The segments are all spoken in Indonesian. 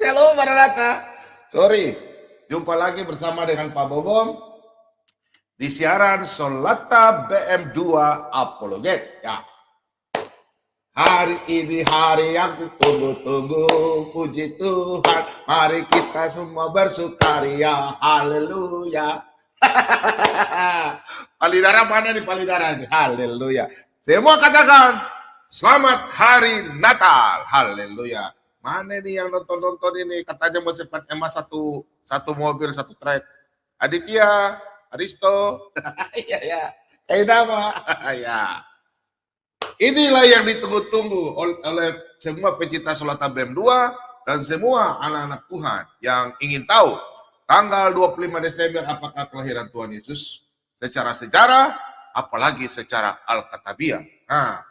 Shalom Maranatha. Sorry, jumpa lagi bersama dengan Pak Bobom di siaran Solata BM2 Apologet. Ya. Hari ini hari yang ditunggu-tunggu, puji Tuhan. Mari kita semua bersukaria, haleluya. Palidara mana nih palidara? Haleluya. Semua katakan, selamat hari Natal, haleluya. Mana nih yang nonton-nonton ini? Katanya mau sempat emas satu mobil, satu trek. Aditya, Aristo, iya ya. Kayak nama, ya. Inilah yang ditunggu-tunggu oleh semua pecinta Solata BM2 dan semua anak-anak Tuhan yang ingin tahu tanggal 25 Desember apakah kelahiran Tuhan Yesus secara sejarah, apalagi secara Alkitabiah. Nah,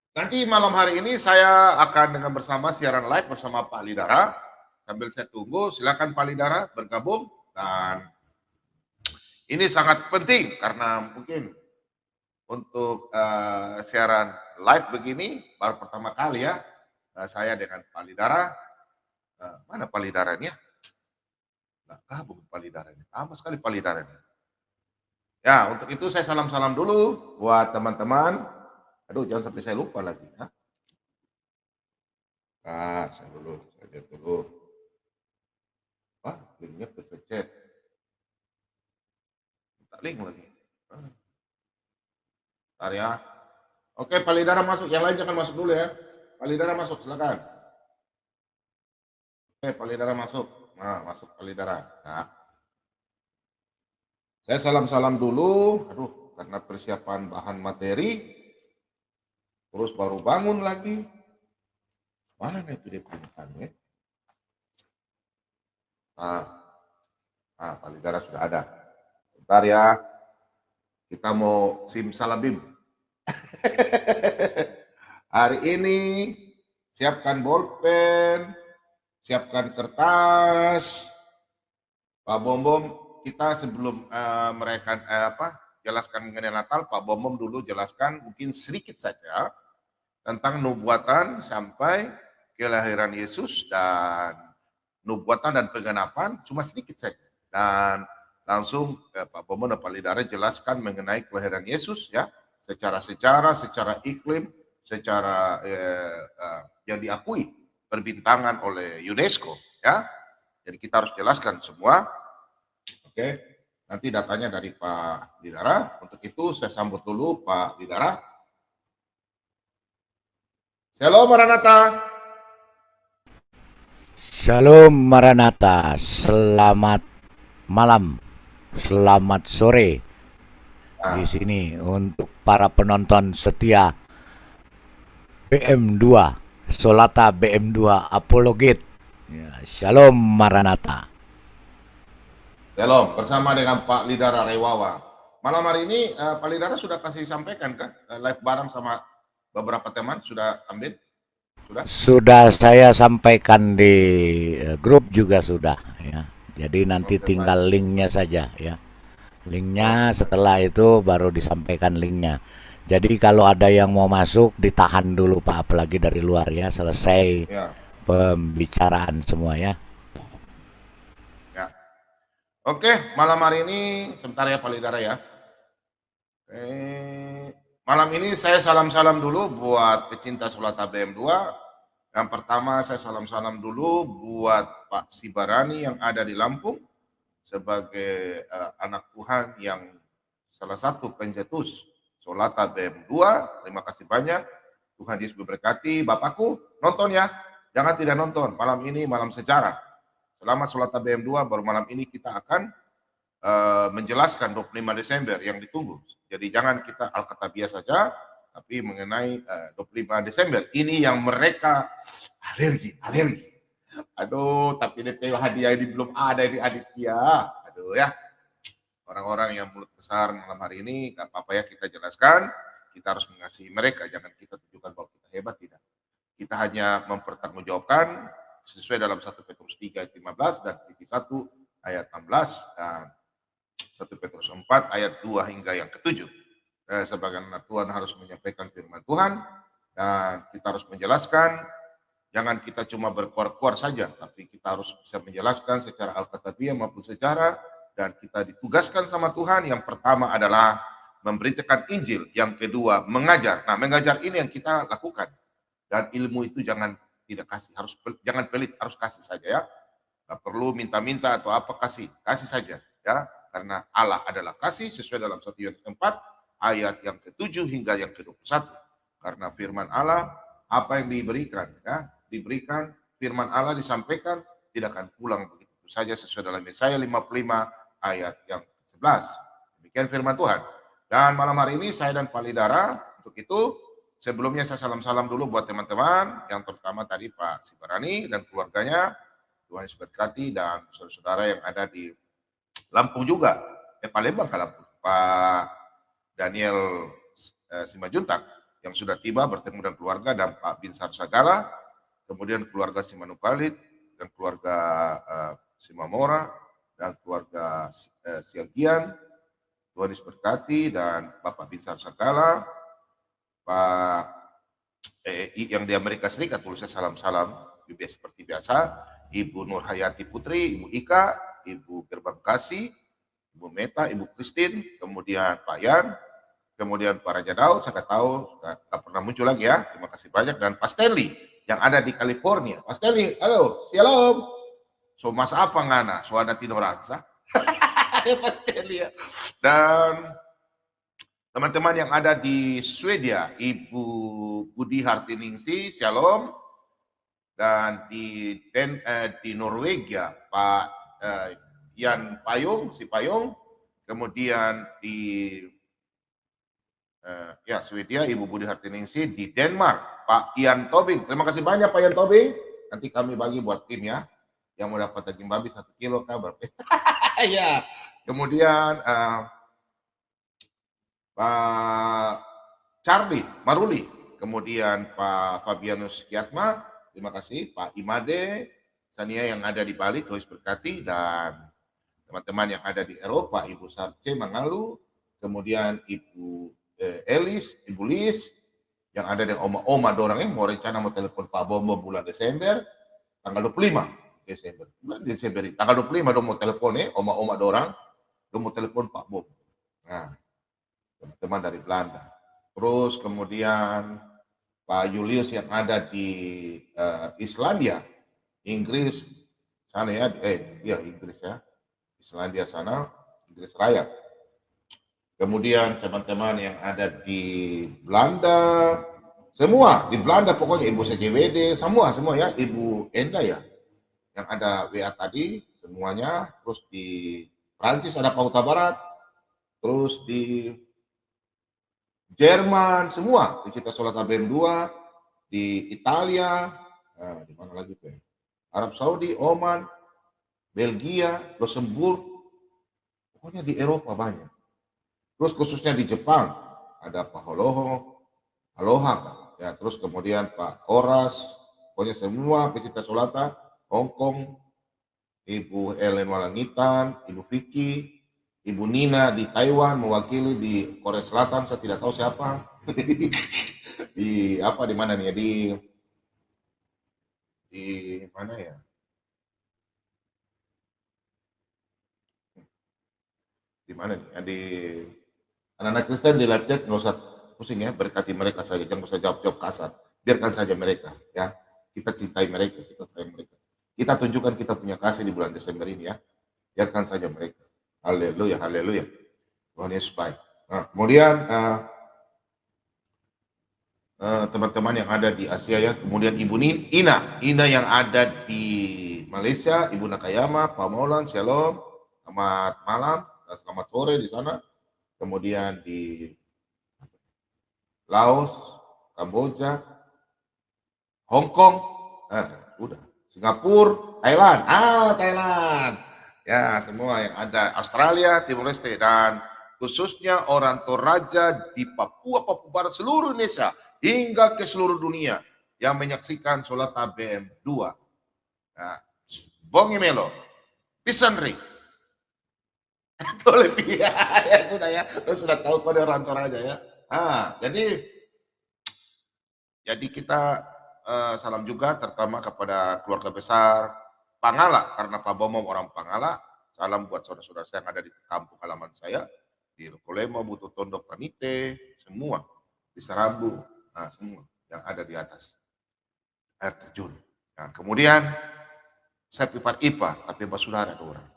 nanti malam hari ini saya akan dengan bersama siaran live bersama Pak Lidara. Sambil saya tunggu, silakan Pak Lidara bergabung. Dan ini sangat penting karena mungkin untuk siaran live begini baru pertama kali ya saya dengan Pak Lidara. Mana Pak Lidaranya? Nah, bukan Pak Lidaranya. Sama sekali Pak Lidaranya. Ya, untuk itu saya salam-salam dulu buat teman-teman. Aduh, jangan sampai saya lupa lagi. Ya. Nah, saya lihat dulu. Wah, linknya terpecet. Tak link lagi. Bentar ya. Oke, Pak Lidara masuk. Yang lain jangan masuk dulu ya. Pak Lidara masuk, silakan. Oke, Pak Lidara masuk. Nah, masuk Pak Lidara. Nah. Saya salam-salam dulu. Aduh, karena persiapan bahan materi. Terus baru bangun lagi. Mana itu dia pernikahannya? Nah, Pak Lidara sudah ada. Sebentar ya. Kita mau simsalabim. Hari ini siapkan bolpen, siapkan kertas. Pak Bom, kita sebelum mereka jelaskan mengenai Natal, Pak Bom dulu jelaskan mungkin sedikit saja tentang nubuatan sampai kelahiran Yesus dan nubuatan dan penggenapan cuma sedikit saja. Dan langsung Pak Bom dan Pak Lidara jelaskan mengenai kelahiran Yesus ya, secara sejarah, secara iklim, secara yang diakui perbintangan oleh UNESCO ya. Jadi kita harus jelaskan semua. Oke. Nanti datanya dari Pak Lidara. Untuk itu saya sambut dulu Pak Lidara. Shalom Maranatha. Shalom Maranatha. Selamat malam. Selamat sore. Di sini untuk para penonton setia BM2, Solata BM2 Apologet. Ya, Shalom Maranatha. Shalom, bersama dengan Pak Lidara Rewawa. Malam hari ini Pak Lidara sudah kasih sampaikan kah? Live bareng sama beberapa teman, sudah ambil? Sudah saya sampaikan di grup juga sudah ya. Jadi nanti tinggal linknya saja ya. Linknya setelah itu baru disampaikan linknya. Jadi kalau ada yang mau masuk ditahan dulu Pak, apalagi dari luar ya, selesai ya. Pembicaraan semua ya. Oke, malam hari ini sebentar ya Pak Lidara ya. Malam ini saya salam-salam dulu buat pecinta Solata BM2. Yang pertama saya salam-salam dulu buat Pak Sibarani yang ada di Lampung sebagai anak Tuhan yang salah satu pencetus Solata BM2. Terima kasih banyak. Tuhan Yesus memberkati. Bapakku nonton ya. Jangan tidak nonton. Malam ini malam sejarah. Selamat Solata BM2. Baru malam ini kita akan menjelaskan 25 Desember yang ditunggu. Jadi jangan kita Alkitabiah saja, tapi mengenai 25 Desember. Ini yang mereka alergi. Aduh, tapi DP hadiah ini belum ada ini Aditya. Aduh ya. Orang-orang yang mulut besar malam hari ini, gak apa-apa ya kita jelaskan. Kita harus mengasihi mereka, jangan kita tunjukkan bahwa kita hebat, tidak. Kita hanya mempertanggungjawabkan sesuai dalam 1 Petrus 3 ayat 15 dan Filipi 1 ayat 16 dan 1 Petrus 4 ayat 2 hingga yang ke-7. Sebagai anak Tuhan harus menyampaikan firman Tuhan dan kita harus menjelaskan Jangan kita cuma berkuar-kuar saja, tapi kita harus bisa menjelaskan secara alkitabiah maupun secara, dan kita ditugaskan sama Tuhan. Yang pertama adalah memberitakan Injil, yang kedua mengajar. Nah, mengajar ini yang kita lakukan. Dan ilmu itu jangan tidak kasih, jangan pelit, harus kasih saja ya. Nggak perlu minta-minta atau apa, kasih saja ya. Karena Allah adalah kasih sesuai dalam 1 Yohanes 4 ayat yang ke-7 hingga yang ke-21. Karena firman Allah apa yang diberikan ya, diberikan firman Allah disampaikan tidak akan pulang begitu saja sesuai dalam Yesaya 55 ayat yang ke-11. Demikian firman Tuhan. Dan malam hari ini saya dan Pak Lidara untuk itu sebelumnya saya salam-salam dulu buat teman-teman, yang terutama tadi Pak Sibarani dan keluarganya, Tuhan Yesus berkati, dan saudara-saudara yang ada di Lampung juga, Palembang ke Lampung, Pak Daniel Simajuntak yang sudah tiba bertemu dengan keluarga, dan Pak Binsar Sagala, kemudian keluarga Simanupalit, dan keluarga Simamora, dan keluarga Siagian, Tuhan Yesus berkati, dan Bapak Binsar Sagala, Pak yang di Amerika Serikat, tulisnya salam-salam seperti biasa, Ibu Nur Hayati Putri, Ibu Ika, Ibu Gerbang Kasih, Ibu Meta, Ibu Kristin, kemudian Pak Yan, kemudian Pak Raja Daud, saya tahu nggak pernah muncul lagi ya, terima kasih banyak, dan Pak Stanley yang ada di California. Pak Stanley, halo, shalom. So mas apa ngana, so ada tinoransa. Pak Stanley ya. Dan teman-teman yang ada di Swedia, Ibu Budi Hartiningsi, shalom. Dan di Norwegia, Pak Yan Payung, si Payung. Kemudian di Swedia, Ibu Budi Hartiningsi. Di Denmark, Pak Ian Tobing. Terima kasih banyak Pak Ian Tobing. Nanti kami bagi buat tim ya. Yang mau dapat daging babi 1 kilo kabar. Ya. Kemudian Pak Charlie Maruli, kemudian Pak Fabianus Kiatma, terima kasih, Pak Imade Sania yang ada di Bali, Tuhan berkati, dan teman-teman yang ada di Eropa, Ibu Sarce Mangalu, kemudian Ibu Elis, Ibu Lis, yang ada dengan oma-oma dorang mau rencana mau telepon Pak Bombo bulan Desember, tanggal 25 Desember, bulan Desember, tanggal 25 dong mau telepon oma-oma dorang, dong mau telepon Pak Bombo. Nah, teman-teman dari Belanda. Terus kemudian Pak Julius yang ada di Islandia, Inggris sana ya, Inggris ya, Islandia sana, Inggris Raya. Kemudian teman-teman yang ada di Belanda, semua di Belanda pokoknya, Ibu CJWD, semua ya, Ibu Enda ya, yang ada WA tadi, semuanya. Terus di Prancis ada Pauta Barat, terus di Jerman semua, di Cita Sholat ABM 2, di Italia, di mana lagi tuh? Arab Saudi, Oman, Belgia, Luxembourg, pokoknya di Eropa banyak. Terus khususnya di Jepang ada Pak Aloha, ya. Terus kemudian Pak Oras, pokoknya semua pecinta Sholata, Hong Kong, Ibu Ellen Walangitan, Ibu Vicky, Ibu Nina di Taiwan, mewakili di Korea Selatan, saya tidak tahu siapa. di mana nih ya, di mana ya? Di mana nih? Di anak-anak Kristen di live chat, nggak usah pusing ya, berkati mereka saja, jangan usah jawab-jawab kasar. Biarkan saja mereka ya. Kita cintai mereka, kita sayang mereka. Kita tunjukkan kita punya kasih di bulan Desember ini ya. Biarkan saja mereka. Haleluya, haleluya. Tuhan Yesus baik. Nah, kemudian teman-teman yang ada di Asia ya, kemudian Ibu Ina yang ada di Malaysia, Ibu Nakayama, Pak Maulan, shalom, selamat malam, selamat sore di sana. Kemudian di Laos, Kamboja, Hong Kong, udah, Singapura, Thailand, Thailand. Ya, semua yang ada, Australia, Timor Leste, dan khususnya orang Toraja di Papua Barat, seluruh Indonesia, hingga ke seluruh dunia yang menyaksikan Sholat ABM 2. Nah, Bongi Melo, Pisanri, Tolevia, ya sudah ya, lo sudah tahu kode orang Toraja ya. Jadi kita salam juga terutama kepada keluarga besar Pangala, karena Pak Bomom orang Pangala. Salam buat saudara-saudara saya yang ada di kampung halaman saya, di Rokolemo, Butuh Tondok, Tanite, semua, di Sarambu, nah, semua yang ada di atas air terjun. Nah, kemudian saya ipar-ipar, tapi saudara ada orang.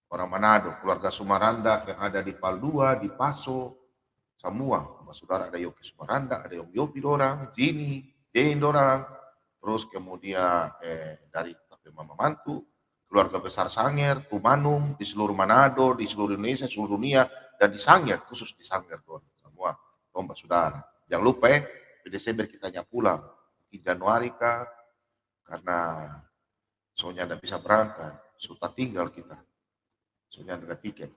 Orang Manado, keluarga Sumaranda yang ada di Paldua, di Paso, semua. Saudara ada Yoki Sumaranda, ada Om Yopi dorang, Jini, Jane dorang, terus kemudian dari tapi Mama Mantu, keluarga besar Sangir, Tumanung, di seluruh Manado, di seluruh Indonesia, seluruh dunia, dan di Sangir, khusus di Sangir dorang, semua. Tomba saudara. Jangan lupa di Desember kita pulang. Di Januari kah, karena soalnya tidak bisa berangkat, sudah tinggal kita. Soalnya ada tiket.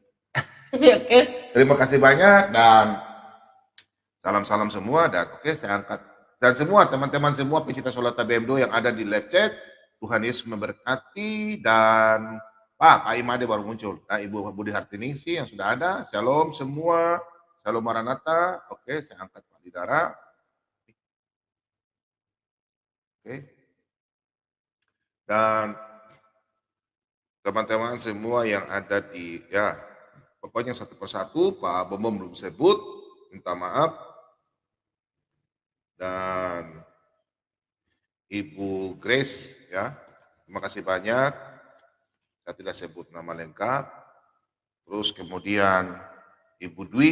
Oke, terima kasih banyak dan salam-salam semua dan saya angkat dan semua teman-teman semua pecinta sholat TBM2 yang ada di live chat, Tuhan Yesus memberkati dan Pak Imade baru muncul, nah, Ibu Budi Hartiningsi yang sudah ada, shalom semua, shalom Maranatha. Oke, saya angkat Pak Lidara. Oke, dan teman-teman semua yang ada di pokoknya satu persatu, Pak Bomom belum sebut, minta maaf. Dan Ibu Grace, terima kasih banyak. Saya tidak sebut nama lengkap. Terus kemudian Ibu Dwi,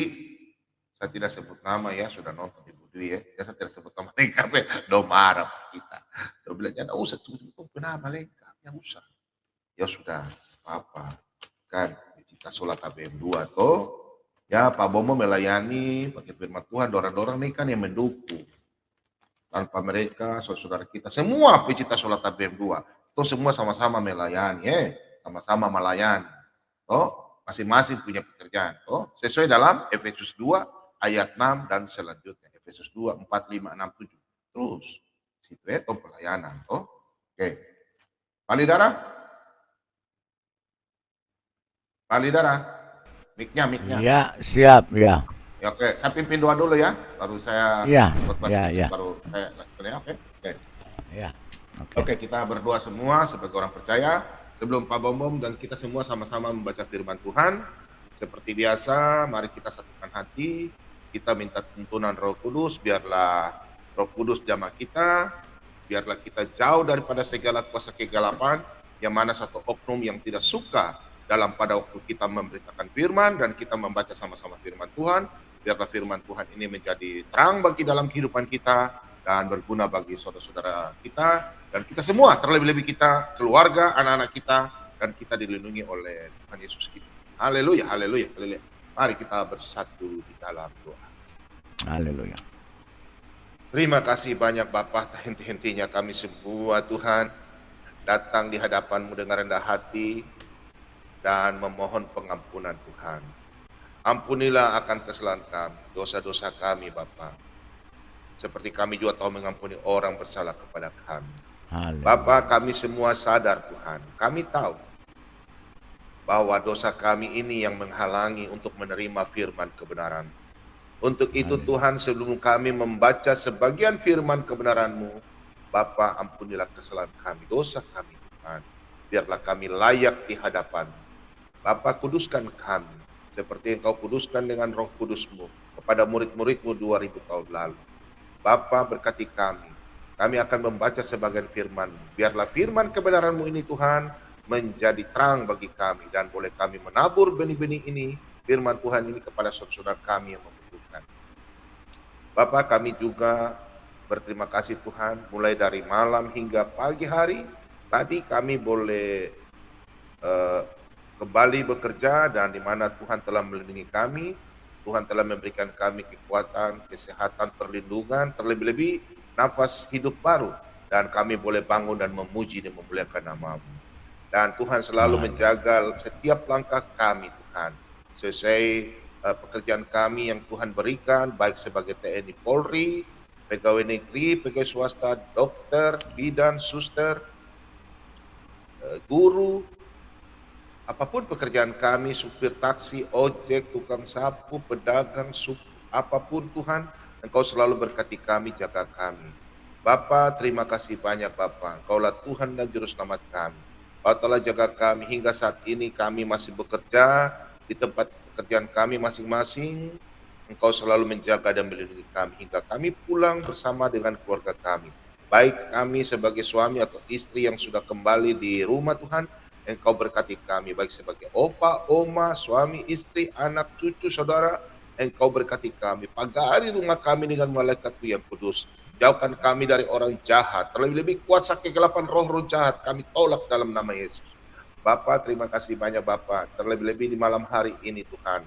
saya tidak sebut nama sudah nonton Ibu Dwi saya tidak sebut nama lengkap do marah kita. Do bilang jangan usah sebut nama lengkap, yang usah. Ya sudah, apa kan kita sholat TBM2 toh, Pak Bomo melayani pakai firman Tuhan, dorang-dorang ini kan yang mendukung. Tanpa mereka, saudara kita, semua pecinta sholat TBM2, itu semua sama-sama melayani, sama-sama melayani. Toh, masing-masing punya pekerjaan. Toh, sesuai dalam Efesus 2 ayat 6 dan selanjutnya. Efesus 2, 4, 5, 6, 7. Terus, situ toh pelayanan. Toh, oke. Palidara? Pak Lidara, mic-nya. Ya, siap, ya. Ya, oke, saya pimpin doa dulu baru saya baru saya oke. Ya. Oke, kita berdoa semua sebagai orang percaya sebelum Pak Bomom dan kita semua sama-sama membaca firman Tuhan. Seperti biasa, mari kita satukan hati, kita minta tuntunan Roh Kudus, biarlah Roh Kudus jamah kita, biarlah kita jauh daripada segala kuasa kegelapan, yang mana satu oknum yang tidak suka dalam pada waktu kita memberitakan firman dan kita membaca sama-sama firman Tuhan, biarlah firman Tuhan ini menjadi terang bagi dalam kehidupan kita dan berguna bagi saudara-saudara kita dan kita semua, terlebih-lebih kita, keluarga, anak-anak kita, dan kita dilindungi oleh Tuhan Yesus kita. Haleluya, haleluya, haleluya. Mari kita bersatu di dalam doa. Haleluya. Terima kasih banyak Bapa, henti-hentinya kami semua Tuhan datang di hadapan-Mu dengan rendah hati dan memohon pengampunan Tuhan. Ampunilah akan kesalahan kami, dosa-dosa kami Bapa. Seperti kami juga tahu mengampuni orang bersalah kepada kami. Bapa, kami semua sadar Tuhan, kami tahu bahwa dosa kami ini yang menghalangi untuk menerima firman kebenaran. Untuk itu Tuhan, sebelum kami membaca sebagian firman kebenaran-Mu, Bapa, ampunilah kesalahan kami, dosa kami Tuhan. Biarlah kami layak di hadapan Bapa, kuduskan kami seperti Engkau kuduskan dengan Roh Kudus-Mu kepada murid-murid-Mu 2000 tahun lalu. Bapa, berkati kami. Kami akan membaca sebagian firman. Biarlah firman kebenaran-Mu ini Tuhan menjadi terang bagi kami dan boleh kami menabur benih-benih ini, firman Tuhan ini kepada saudara-saudara kami yang membutuhkan. Bapa, kami juga berterima kasih Tuhan mulai dari malam hingga pagi hari. Tadi kami boleh kembali bekerja dan di mana Tuhan telah melindungi kami, Tuhan telah memberikan kami kekuatan, kesehatan, perlindungan, terlebih-lebih nafas hidup baru dan kami boleh bangun dan memuji dan memuliakan nama-Mu. Dan Tuhan selalu menjaga setiap langkah kami Tuhan, sesuai pekerjaan kami yang Tuhan berikan, baik sebagai TNI Polri, pegawai negeri, pegawai swasta, dokter, bidan, suster, guru, apapun pekerjaan kami, supir taksi, ojek, tukang sapu, pedagang, apapun Tuhan, Engkau selalu berkati kami, jaga kami. Bapa, terima kasih banyak Bapa. Engkaulah Tuhan dan Juru Selamat kami. Kau telah jaga kami hingga saat ini kami masih bekerja di tempat pekerjaan kami masing-masing. Engkau selalu menjaga dan melindungi kami hingga kami pulang bersama dengan keluarga kami. Baik kami sebagai suami atau istri yang sudah kembali di rumah Tuhan, Engkau berkati kami baik sebagai opa, oma, suami, istri, anak, cucu, saudara. Engkau berkati kami, pagari rumah kami dengan malaikat-Mu yang kudus. Jauhkan kami dari orang jahat, terlebih-lebih kuasa kegelapan roh-roh jahat kami tolak dalam nama Yesus. Bapa, terima kasih banyak Bapa, terlebih-lebih di malam hari ini Tuhan.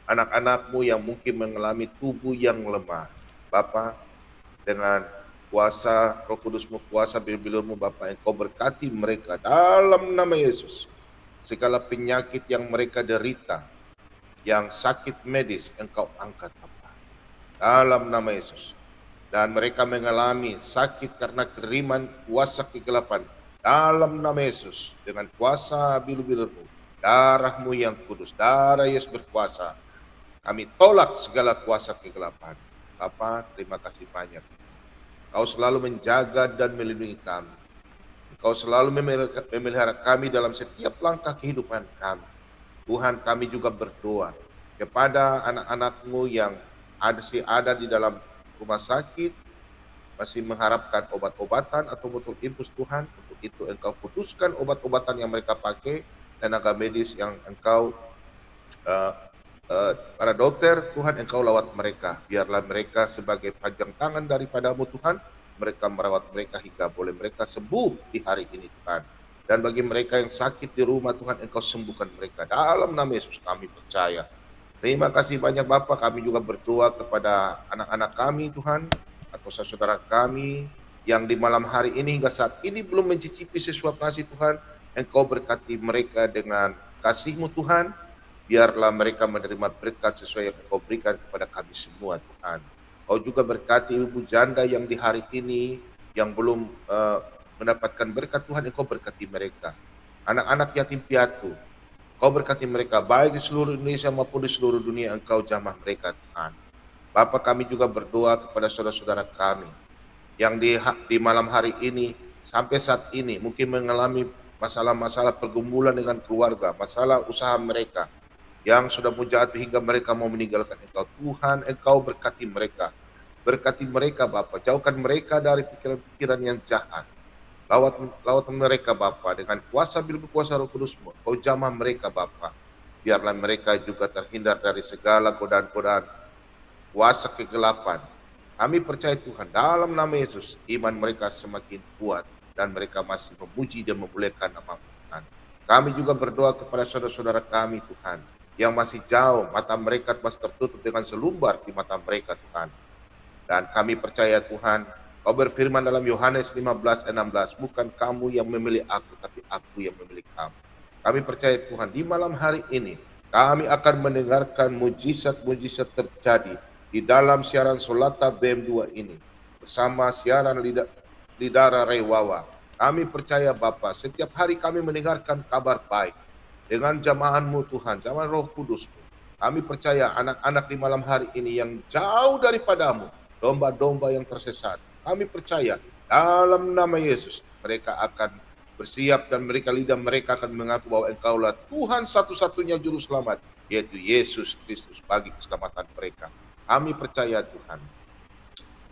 Anak-anak-Mu yang mungkin mengalami tubuh yang lemah, Bapa, dengan kuasa Roh Kudus-Mu, kuasa bilur-bilur-Mu Bapa, Engkau berkati mereka dalam nama Yesus. Segala penyakit yang mereka derita, yang sakit medis, Engkau angkat Bapa, dalam nama Yesus. Dan mereka mengalami sakit karena keriman kuasa kegelapan, dalam nama Yesus, dengan kuasa bilur-bilur-Mu, darah-Mu yang kudus, darah Yesus berkuasa, kami tolak segala kuasa kegelapan. Bapa, terima kasih banyak. Kau selalu menjaga dan melindungi kami. Kau selalu memelihara kami dalam setiap langkah kehidupan kami. Tuhan, kami juga berdoa kepada anak-anak-Mu yang ada di dalam rumah sakit, masih mengharapkan obat-obatan atau botol infus Tuhan. Untuk itu Engkau putuskan obat-obatan yang mereka pakai, tenaga medis yang Engkau para dokter, Tuhan Engkau lawat mereka. Biarlah mereka sebagai panjang tangan daripadamu Tuhan, mereka merawat mereka hingga boleh mereka sembuh di hari ini Tuhan. Dan bagi mereka yang sakit di rumah Tuhan, Engkau sembuhkan mereka. Dalam nama Yesus kami percaya. Terima kasih banyak Bapak, kami juga berdoa kepada anak-anak kami Tuhan, atau saudara kami yang di malam hari ini hingga saat ini belum mencicipi sesuap kasih Tuhan. Engkau berkati mereka dengan kasih-Mu Tuhan, biarlah mereka menerima berkat sesuai yang Engkau berikan kepada kami semua Tuhan. Kau juga berkati ibu janda yang di hari ini yang belum mendapatkan berkat Tuhan, Engkau berkati mereka. Anak-anak yatim piatu, Kau berkati mereka baik di seluruh Indonesia maupun di seluruh dunia, Engkau jamah mereka Tuhan. Bapa, kami juga berdoa kepada saudara-saudara kami yang di malam hari ini sampai saat ini mungkin mengalami masalah-masalah pergumulan dengan keluarga, masalah usaha mereka yang sudah menjatuh hingga mereka mau meninggalkan Engkau. Tuhan, Engkau berkati mereka. Berkati mereka Bapa, jauhkan mereka dari pikiran-pikiran yang jahat. Lawat mereka Bapa dengan kuasa kuasa Roh Kudus-Mu. Kau jamah mereka Bapa. Biarlah mereka juga terhindar dari segala godaan-godaan kuasa kegelapan. Kami percaya Tuhan, dalam nama Yesus, iman mereka semakin kuat dan mereka masih memuji dan memuliakan nama Tuhan. Kami juga berdoa kepada saudara-saudara kami Tuhan, yang masih jauh, mata mereka masih tertutup dengan selumbar di mata mereka Tuhan. Dan kami percaya Tuhan, Kau berfirman dalam Yohanes 15:16, bukan kamu yang memilih aku, tapi aku yang memilih kamu. Kami percaya Tuhan, di malam hari ini, kami akan mendengarkan mujizat-mujizat terjadi di dalam siaran Solata BM2 ini, bersama siaran Lidara Rewawa. Kami percaya Bapa, setiap hari kami mendengarkan kabar baik, dengan jamahan-Mu Tuhan, jamahan Roh Kudus-Mu. Kami percaya anak-anak di malam hari ini yang jauh daripadamu, domba-domba yang tersesat, kami percaya dalam nama Yesus mereka akan bersiap dan lidah mereka akan mengaku bahwa Engkaulah Tuhan satu-satunya juru selamat, yaitu Yesus Kristus bagi keselamatan mereka. Kami percaya Tuhan,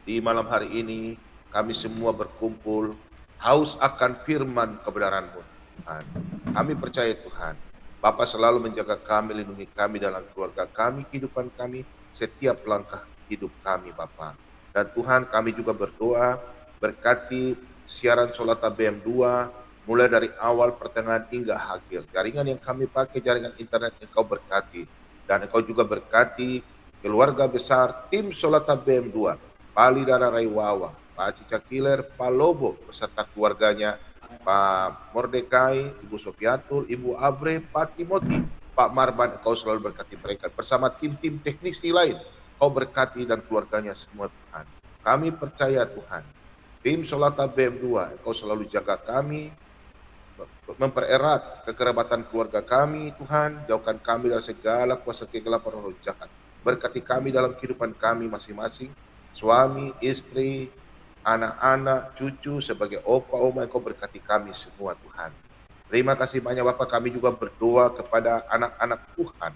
di malam hari ini kami semua berkumpul haus akan firman kebenaran-Mu Tuhan. Kami percaya Tuhan, Bapa selalu menjaga kami, lindungi kami dalam keluarga kami, kehidupan kami, setiap langkah hidup kami Bapa. Dan Tuhan, kami juga berdoa, berkati siaran Solata BM2, mulai dari awal, pertengahan, hingga akhir. Jaringan yang kami pakai, jaringan internet Engkau berkati. Dan Engkau juga berkati keluarga besar tim Solata BM2, Pak Lidara Raiwawa, Pak Cica Kiler, Pak Lobo, beserta keluarganya, Pak Mordekai, Ibu Sofiatul, Ibu Abre, Pak Timoti, Pak Marban, Engkau selalu berkati mereka. Bersama tim-tim teknisi lain, Kau berkati dan keluarganya semua Tuhan. Kami percaya Tuhan, tim Solata BM2, Engkau selalu jaga kami, mempererat kekerabatan keluarga kami Tuhan, jauhkan kami dari segala kuasa kegelapan roh jahat. Berkati kami dalam kehidupan kami masing-masing, suami, istri, anak-anak, cucu, sebagai opa, oma, Engkau berkati kami semua Tuhan. Terima kasih banyak Bapak, kami juga berdoa kepada anak-anak Tuhan,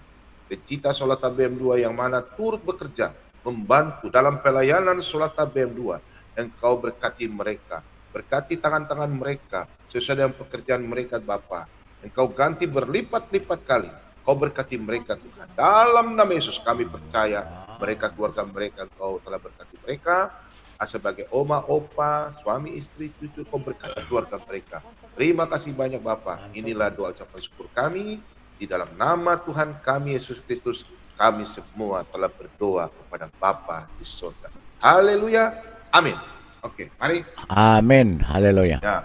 pecinta Solata BM2 yang mana turut bekerja, membantu dalam pelayanan Solata BM2. Engkau berkati mereka, berkati tangan-tangan mereka, sesuai dengan pekerjaan mereka Bapak. Engkau ganti berlipat-lipat kali, Kau berkati mereka Tuhan. Dalam nama Yesus kami percaya, mereka, keluarga mereka, Engkau telah berkati mereka, sebagai oma, opa, suami, istri, cucu, Kau berkati keluarga mereka. Terima kasih banyak Bapak. Inilah doa ucapan syukur kami. Di dalam nama Tuhan kami Yesus Kristus, kami semua telah berdoa kepada Bapa di surga. Haleluya. Amin. Oke, mari. Amin. Haleluya. Ya,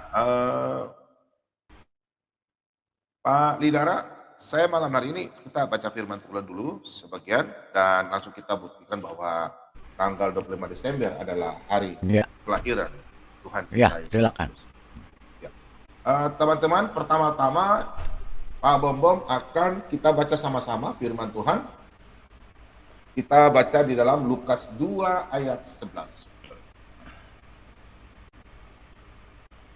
Pak Lidara, saya malam hari ini kita baca firman Tuhan dulu sebagian dan langsung kita buktikan bahwa tanggal 25 Desember adalah hari Ya, kelahiran Tuhan kita. ya, silakan. Ya. Teman-teman, pertama-tama Pak Bom akan kita baca sama-sama firman Tuhan. Kita baca di dalam Lukas 2 ayat 11.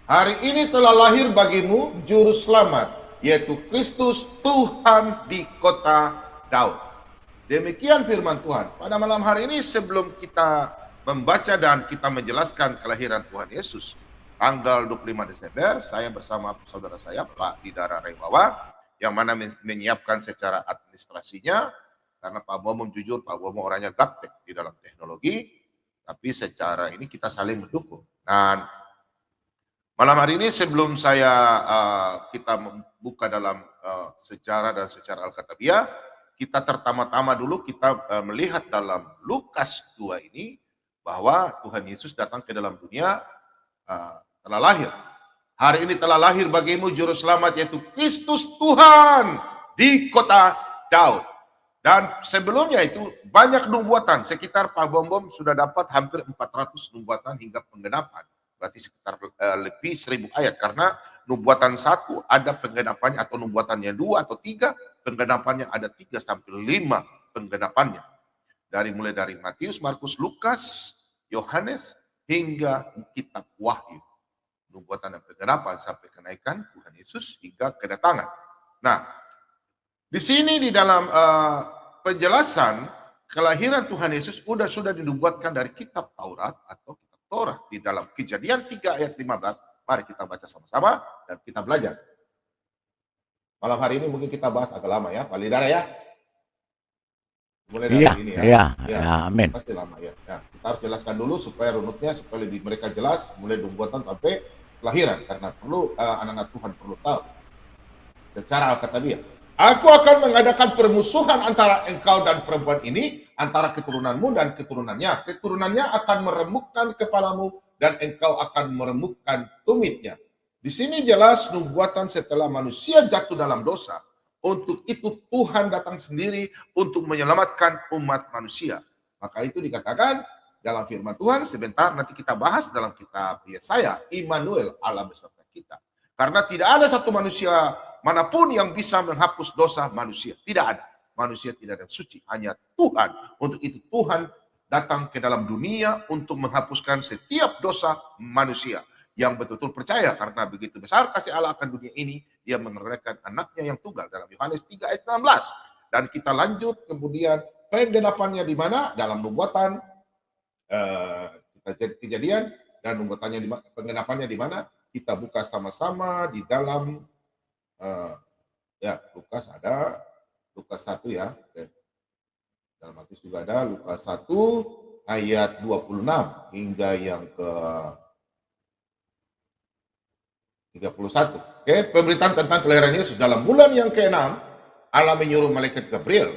Hari ini telah lahir bagimu juru selamat, yaitu Kristus Tuhan di kota Daud. Demikian firman Tuhan. Pada malam hari ini sebelum kita membaca dan kita menjelaskan kelahiran Tuhan Yesus, tanggal 25 Desember, saya bersama saudara saya Pak Didara Rewawa, yang mana menyiapkan secara administrasinya, karena Pak Momom jujur, Pak Momom orangnya gaptek di dalam teknologi, tapi secara ini kita saling mendukung. Dan malam hari ini sebelum saya kita membuka dalam sejarah dan secara Alkitabiah, kita pertama-tama dulu kita melihat dalam Lukas 2 ini bahwa Tuhan Yesus datang ke dalam dunia, telah lahir. Hari ini telah lahir bagimu juru selamat, yaitu Kristus Tuhan di kota Daud. Dan sebelumnya itu banyak nubuatan, sekitar Pak Bom sudah dapat hampir 400 nubuatan hingga penggenapan. Berarti sekitar lebih 1000 ayat, karena nubuatan 1 ada penggenapannya, atau nubuatannya 2 atau 3, penggenapannya ada 3 sampai 5 penggenapannya. Mulai dari Matius, Markus, Lukas, Yohanes, hingga kitab Wahyu. Nubuatan dan penggenapan sampai kenaikan Tuhan Yesus hingga kedatangan. Nah, di sini di dalam penjelasan kelahiran Tuhan Yesus sudah dinubuatkan dari kitab Taurat atau kitab Torah di dalam Kejadian 3 ayat 15. Mari kita baca sama-sama dan kita belajar. Malam hari ini mungkin kita bahas agak lama ya, Pak Lidara ya. Mulai dari ini ya. Ya, amin. Pasti lama ya. Kita harus jelaskan dulu supaya runutnya, supaya lebih mereka jelas, mulai nubuatan sampai kelahiran, karena perlu anak-anak Tuhan perlu tahu secara Alkitabiah. Aku akan mengadakan permusuhan antara engkau dan perempuan ini, antara keturunanmu dan keturunannya. Keturunannya akan meremukkan kepalamu dan engkau akan meremukkan tumitnya. Di sini jelas nubuatan setelah manusia jatuh dalam dosa. Untuk itu Tuhan datang sendiri untuk menyelamatkan umat manusia. Maka itu dikatakan dalam firman Tuhan, sebentar nanti kita bahas dalam kitab Yesaya, Immanuel, Allah beserta kita. Karena tidak ada satu manusia manapun yang bisa menghapus dosa manusia. Tidak ada. Manusia tidak ada suci, hanya Tuhan. Untuk itu Tuhan datang ke dalam dunia untuk menghapuskan setiap dosa manusia. Yang betul-betul percaya, karena begitu besar kasih Allah akan dunia ini, dia mengerahkan anaknya yang tunggal dalam Yohanes 3 ayat 16. Dan kita lanjut kemudian penggenapannya di mana? Dalam nubuatan Kejadian, dan nubuatannya di mana, penggenapannya di mana? Kita buka sama-sama di dalam Lukas ada, Lukas 1 ya. Oke. Dalam Matius juga ada Lukas 1 ayat 26 hingga yang ke 31. Oke, pemberitaan tentang kelahiran Yesus. Dalam bulan yang ke-6, Allah menyuruh malaikat Gabriel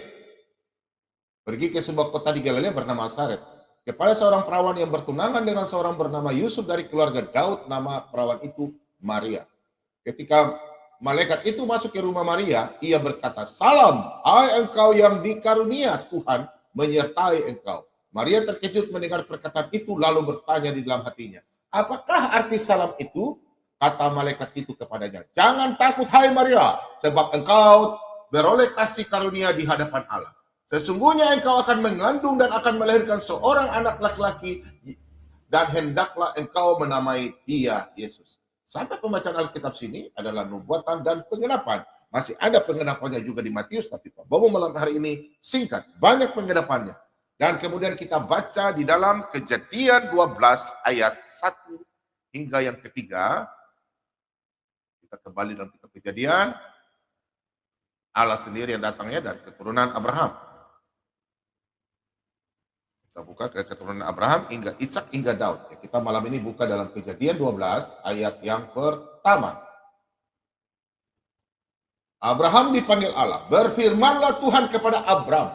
pergi ke sebuah kota di Galilea bernama Nazaret, kepada seorang perawan yang bertunangan dengan seorang bernama Yusuf dari keluarga Daud. Nama perawan itu Maria. Ketika malaikat itu masuk ke rumah Maria, ia berkata, "Salam, hai engkau yang dikarunia, Tuhan menyertai engkau." Maria terkejut mendengar perkataan itu, lalu bertanya di dalam hatinya, "Apakah arti salam itu?" Kata malaikat itu kepadanya, "Jangan takut hai Maria, sebab engkau beroleh kasih karunia di hadapan Allah. Sesungguhnya engkau akan mengandung dan akan melahirkan seorang anak laki-laki, dan hendaklah engkau menamai dia Yesus. Sampai pembacaan Alkitab sini adalah nubuatan dan penggenapan. Masih ada penggenapannya juga di Matius, tapi Pak Bobo malam hari ini singkat, banyak penggenapannya. Dan kemudian kita baca di dalam Kejadian 12 ayat 1 hingga yang ketiga. Kita kembali dalam kitab Kejadian. Allah sendiri yang datangnya dari keturunan Abraham. Kita buka ke keturunan Abraham hingga Ishak hingga Daud. Ya, kita malam ini buka dalam Kejadian 12 ayat yang pertama. Abraham dipanggil Allah. Berfirmanlah Tuhan kepada Abraham,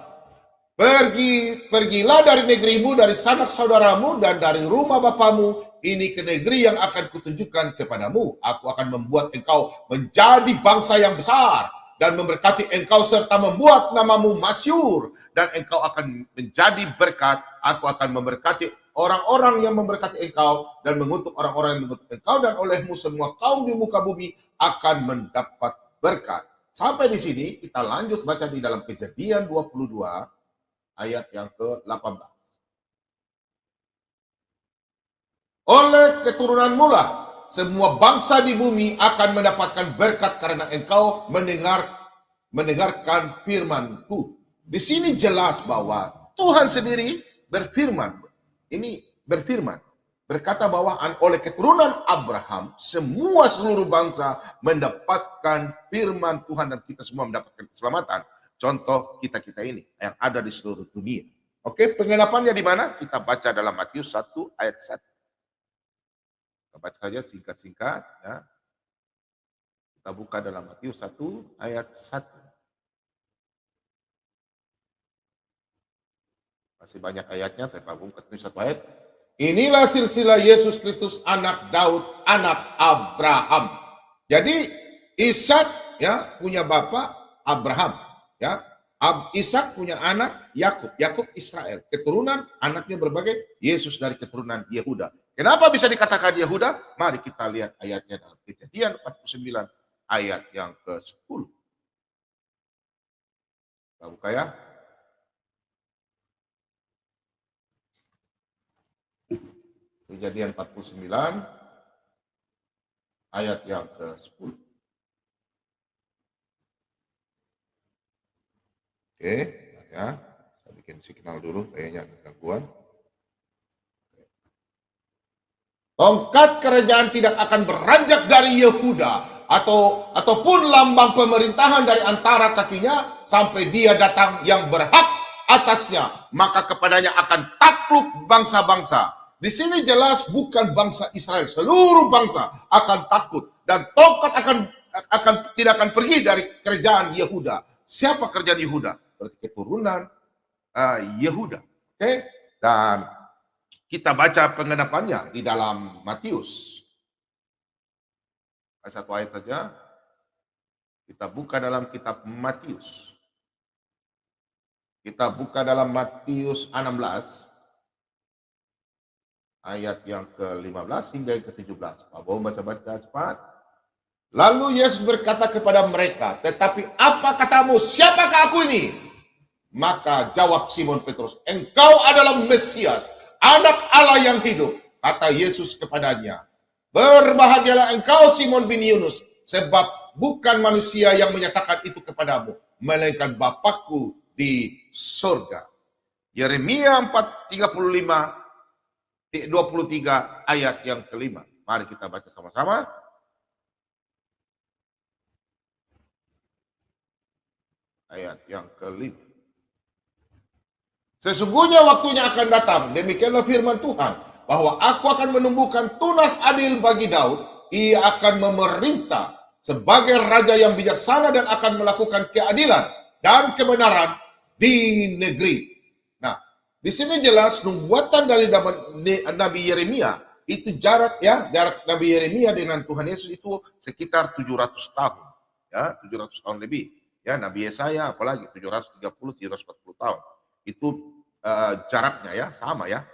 pergilah dari negerimu, dari sanak saudaramu, dan dari rumah bapamu, ini ke negeri yang akan kutunjukkan kepadamu. Aku akan membuat engkau menjadi bangsa yang besar, dan memberkati engkau serta membuat namamu masyhur, dan engkau akan menjadi berkat. Aku akan memberkati orang-orang yang memberkati engkau, dan mengutuk orang-orang yang mengutuk engkau, dan olehmu semua kaum di muka bumi akan mendapat berkat. Sampai di sini kita lanjut baca di dalam Kejadian 22 ayat yang ke-18. Oleh keturunanmu lah semua bangsa di bumi akan mendapatkan berkat karena engkau mendengarkan firman-Ku. Di sini jelas bahwa Tuhan sendiri berfirman. Ini berfirman. Berkata bahwa oleh keturunan Abraham, semua seluruh bangsa mendapatkan firman Tuhan dan kita semua mendapatkan keselamatan. Contoh kita-kita ini yang ada di seluruh dunia. Oke, penggenapannya di mana? Kita baca dalam Matius 1 ayat 1. Kita baca saja singkat-singkat. Ya. Kita buka dalam Matius 1 ayat 1. Masih banyak ayatnya, tapi Pak Bung kasih satu ayat. Inilah silsilah Yesus Kristus, anak Daud, anak Abraham. Jadi Ishak ya punya bapak Abraham, ya. Ishak punya anak Yakub, Yakub Israel. Keturunan anaknya berbagai, Yesus dari keturunan Yehuda. Kenapa bisa dikatakan Yehuda? Mari kita lihat ayatnya dalam Kejadian 49 ayat yang ke-10. Kita buka ya. Kejadian 49 ayat yang ke-10. Oke, ya. Saya bikin signal dulu, kayaknya ada gangguan. Tongkat kerajaan tidak akan beranjak dari Yehuda ataupun lambang pemerintahan dari antara kakinya sampai dia datang yang berhak atasnya, maka kepadanya akan takluk bangsa-bangsa. Di sini jelas bukan bangsa Israel, seluruh bangsa akan takut dan tongkat tidak akan pergi dari kerajaan Yehuda. Siapa kerajaan Yehuda? Berarti keturunan Yehuda. Oke? Dan kita baca penggenapannya di dalam Matius. Satu ayat saja. Kita buka dalam kitab Matius. Kita buka dalam Matius 16. Ayat yang ke-15 hingga yang ke-17. Pak Bowo baca-baca cepat. Lalu Yesus berkata kepada mereka, tetapi apa katamu, siapakah aku ini? Maka jawab Simon Petrus, engkau adalah Mesias, anak Allah yang hidup. Kata Yesus kepadanya, berbahagialah engkau Simon bin Yunus, sebab bukan manusia yang menyatakan itu kepadamu, melainkan Bapakku di surga. Yeremia 4:35 23 ayat yang kelima. Mari kita baca sama-sama. Ayat yang kelima. Sesungguhnya waktunya akan datang, demikianlah firman Tuhan, bahwa aku akan menumbuhkan tunas adil bagi Daud. Ia akan memerintah sebagai raja yang bijaksana dan akan melakukan keadilan dan kebenaran di negeri. Di sini jelas nubuatan dari Nabi Yeremia itu jarak Nabi Yeremia dengan Tuhan Yesus itu sekitar 700 tahun. Ya, 700 tahun lebih. Ya, Nabi Yesaya apalagi 730 740 tahun. Itu jaraknya ya, sama ya.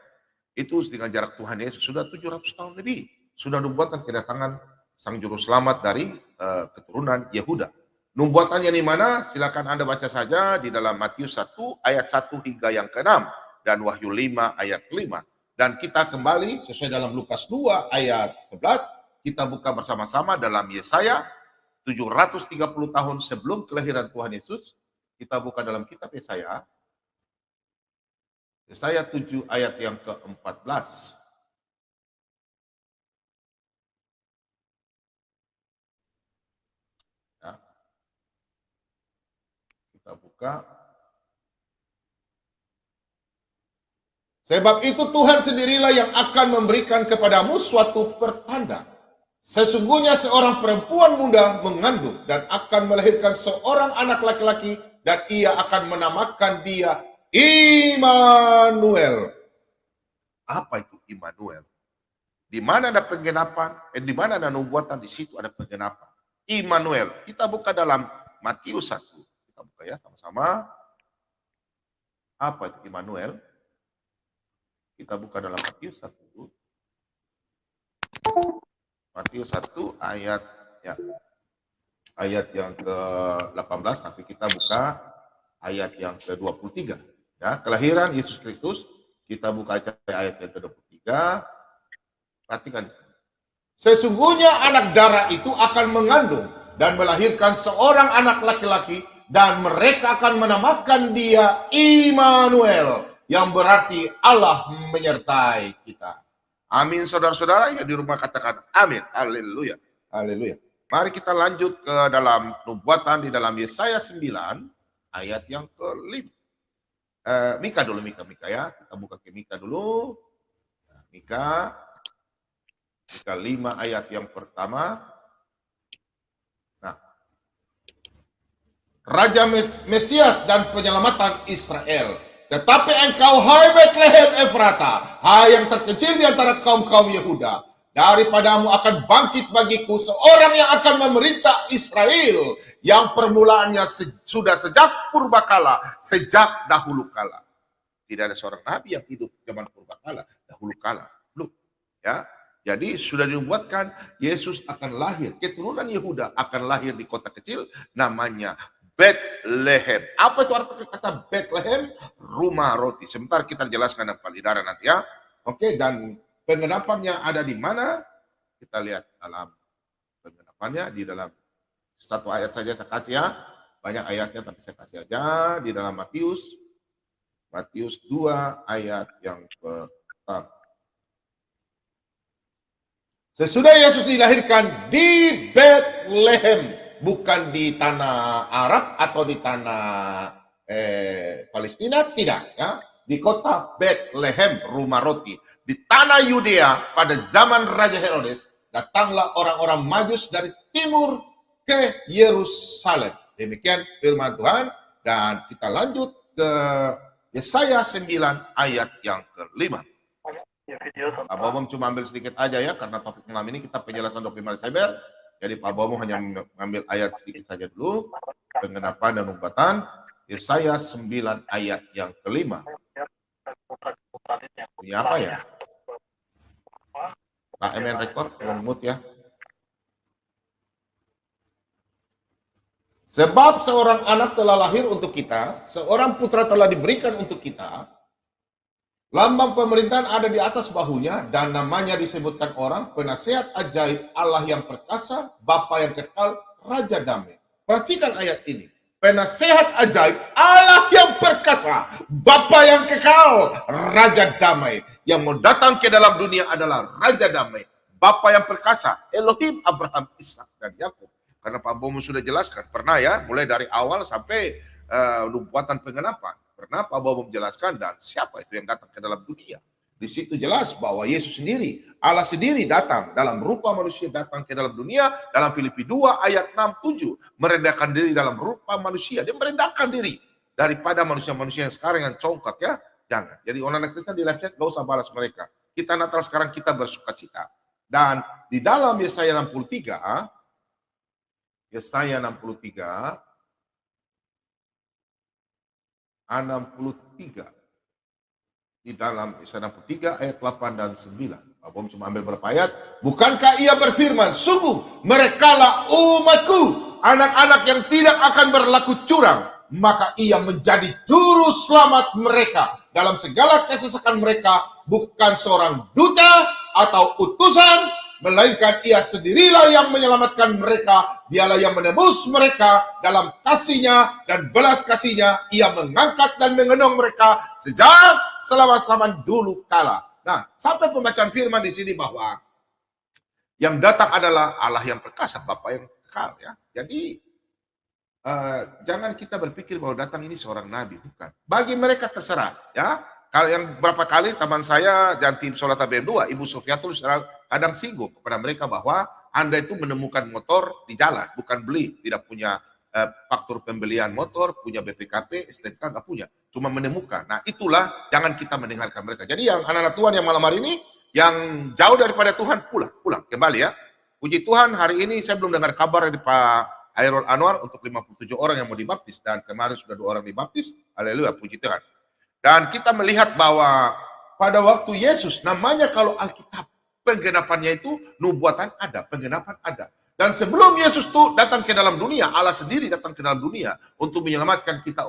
Itu dengan jarak Tuhan Yesus sudah 700 tahun lebih. Sudah nubuatan kedatangan Sang Juru Selamat dari keturunan Yehuda. Nubuatannya di mana? Silakan Anda baca saja di dalam Matius 1 ayat 1 hingga yang ke-6. Dan Wahyu 5 ayat 5. Dan kita kembali sesuai dalam Lukas 2 ayat 11, kita buka bersama-sama dalam Yesaya 730 tahun sebelum kelahiran Tuhan Yesus. Kita buka dalam kitab Yesaya 7 ayat yang ke-14. Ya. Kita buka. Sebab itu Tuhan sendirilah yang akan memberikan kepadamu suatu pertanda. Sesungguhnya seorang perempuan muda mengandung dan akan melahirkan seorang anak laki-laki, dan ia akan menamakan dia Immanuel. Apa itu Immanuel? Di mana ada penggenapan, di mana ada nubuatan, di situ ada penggenapan. Immanuel. Kita buka dalam Matius 1. Kita buka ya sama-sama. Apa itu Immanuel? Kita buka dalam Matius 1. Matius 1 ayat yang ke-18, tapi kita buka ayat yang ke-23. Ya, kelahiran Yesus Kristus, kita buka ayat yang ke-23. Perhatikan di sini. Sesungguhnya anak darah itu akan mengandung dan melahirkan seorang anak laki-laki, dan mereka akan menamakan dia Immanuel, yang berarti Allah menyertai kita. Amin, saudara-saudara yang di rumah katakan amin. Haleluya. Haleluya. Mari kita lanjut ke dalam nubuatan di dalam Yesaya 9 ayat yang ke-5. Mika dulu, Mika ya. Kita buka ke Mika dulu. Nah, Mika 5 ayat yang pertama. Nah, Raja Mesias dan penyelamatan Israel. Tetapi engkau, hai Betlehem Efrata, hai yang terkecil di antara kaum-kaum Yehuda, daripadamu akan bangkit bagiku seorang yang akan memerintah Israel, yang permulaannya sudah sejak purbakala, sejak dahulu kala. Tidak ada seorang nabi yang hidup zaman purbakala, dahulu kala. Belum. Ya. Jadi sudah dibuatkan Yesus akan lahir, keturunan Yehuda akan lahir di kota kecil namanya Bethlehem. Apa itu arti kata Bethlehem? Rumah roti. Sebentar kita jelaskan dalam palidaran nanti ya. Oke, dan penggenapannya ada di mana? Kita lihat dalam penggenapannya di dalam satu ayat saja saya kasih ya. Banyak ayatnya tapi saya kasih aja di dalam Matius 2 ayat yang pertama. Sesudah Yesus dilahirkan di Bethlehem, bukan di tanah Arab atau di tanah Palestina, tidak ya. Di kota Bethlehem, rumah roti. Di tanah Yudea pada zaman Raja Herodes, datanglah orang-orang Majus dari timur ke Yerusalem. Demikian firman Tuhan, dan kita lanjut ke Yesaya 9 ayat yang ke-5. Pak Bomom cuma ambil sedikit aja ya, karena topik malam ini kita penjelasan dokumen cyber. Jadi Pak Bomom hanya mengambil ayat sedikit saja dulu, penggenapan dan nubuatan. Yesaya 9 ayat yang ke-5. Ini apa ya? Pak MN Record, mute ya. Sebab seorang anak telah lahir untuk kita, seorang putra telah diberikan untuk kita. Lambang pemerintahan ada di atas bahunya, dan namanya disebutkan orang, Penasehat Ajaib, Allah yang perkasa, Bapa yang kekal, Raja Damai. Perhatikan ayat ini. Penasehat Ajaib, Allah yang perkasa, Bapa yang kekal, Raja Damai. Yang mau datang ke dalam dunia adalah Raja Damai. Bapa yang perkasa, Elohim, Abraham, Ishak, dan Yakub. Karena Pak Bomo sudah jelaskan, pernah ya, mulai dari awal sampai nubuatan penggenapan. Pernah Pak Bomo menjelaskan, dan siapa itu yang datang ke dalam dunia. Di situ jelas bahwa Yesus sendiri, Allah sendiri datang dalam rupa manusia, datang ke dalam dunia. Dalam Filipi 2 ayat 6-7, merendahkan diri dalam rupa manusia. Dia merendahkan diri daripada manusia-manusia yang sekarang yang congkak ya. Jangan. Jadi orang Kristen di live chat gak usah balas mereka. Kita Natal sekarang kita bersuka cita. Dan di dalam Yesaya 63, di dalam Yesaya 63 ayat 8 dan 9. Pak Bom cuma ambil berapa ayat. Bukankah ia berfirman, sungguh merekalah umatku, anak-anak yang tidak akan berlaku curang, maka ia menjadi juru selamat mereka dalam segala kesesakan mereka, bukan seorang duta atau utusan, melainkan ia sendirilah yang menyelamatkan mereka. Dialah yang menebus mereka dalam kasih-Nya dan belas kasih-Nya. Ia mengangkat dan mengendong mereka sejak selama-zaman dulu kala. Nah, sampai pembacaan firman di sini bahwa yang datang adalah Allah yang perkasa, Bapa yang kekal, ya. Jadi jangan kita berpikir bahwa datang ini seorang nabi, bukan. Bagi mereka terserah, ya. Kalau yang berapa kali teman saya dan tim Sholat ABM2, Ibu Sofiatul kadang singgung kepada mereka bahwa Anda itu menemukan motor di jalan, bukan beli, tidak punya faktur pembelian motor, punya BPKP, STNK nggak punya, cuma menemukan. Nah, itulah jangan kita mendengarkan mereka. Jadi yang anak-anak Tuhan yang malam hari ini, yang jauh daripada Tuhan, pulang kembali, ya. Puji Tuhan, hari ini saya belum dengar kabar dari Pak Hairul Anwar untuk 57 orang yang mau dibaptis, dan kemarin sudah 2 orang dibaptis. Haleluya, puji Tuhan. Dan kita melihat bahwa pada waktu Yesus, namanya kalau Alkitab, penggenapannya itu nubuatan ada, penggenapan ada. Dan sebelum Yesus itu datang ke dalam dunia, Allah sendiri datang ke dalam dunia untuk menyelamatkan kita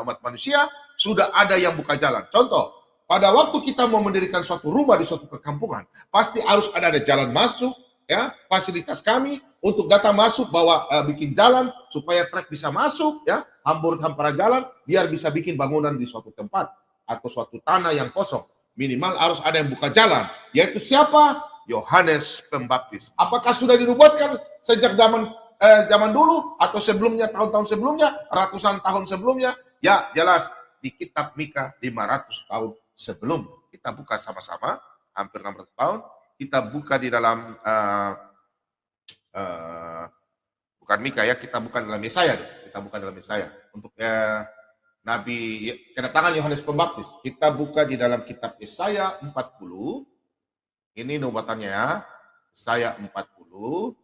umat manusia, sudah ada yang buka jalan. Contoh, pada waktu kita mau mendirikan suatu rumah di suatu perkampungan, pasti harus ada jalan masuk, ya, fasilitas kami untuk datang masuk, bawa bikin jalan supaya truk bisa masuk, ya, hamparan jalan biar bisa bikin bangunan di suatu tempat atau suatu tanah yang kosong. Minimal harus ada yang buka jalan, yaitu siapa? Yohanes Pembaptis. Apakah sudah dinubuatkan sejak zaman dulu atau sebelumnya, tahun-tahun sebelumnya, ratusan tahun sebelumnya? Ya, jelas di kitab Mika 500 tahun sebelum. Kita buka sama-sama, hampir 600 tahun. Kita buka di dalam bukan Mika, ya, kita buka dalam Yesaya, kita buka dalam Yesaya untuk Nabi kedatangan Yohanes Pembaptis. Kita buka di dalam kitab Yesaya 40. Ini nubuatannya, ya. Yesaya 40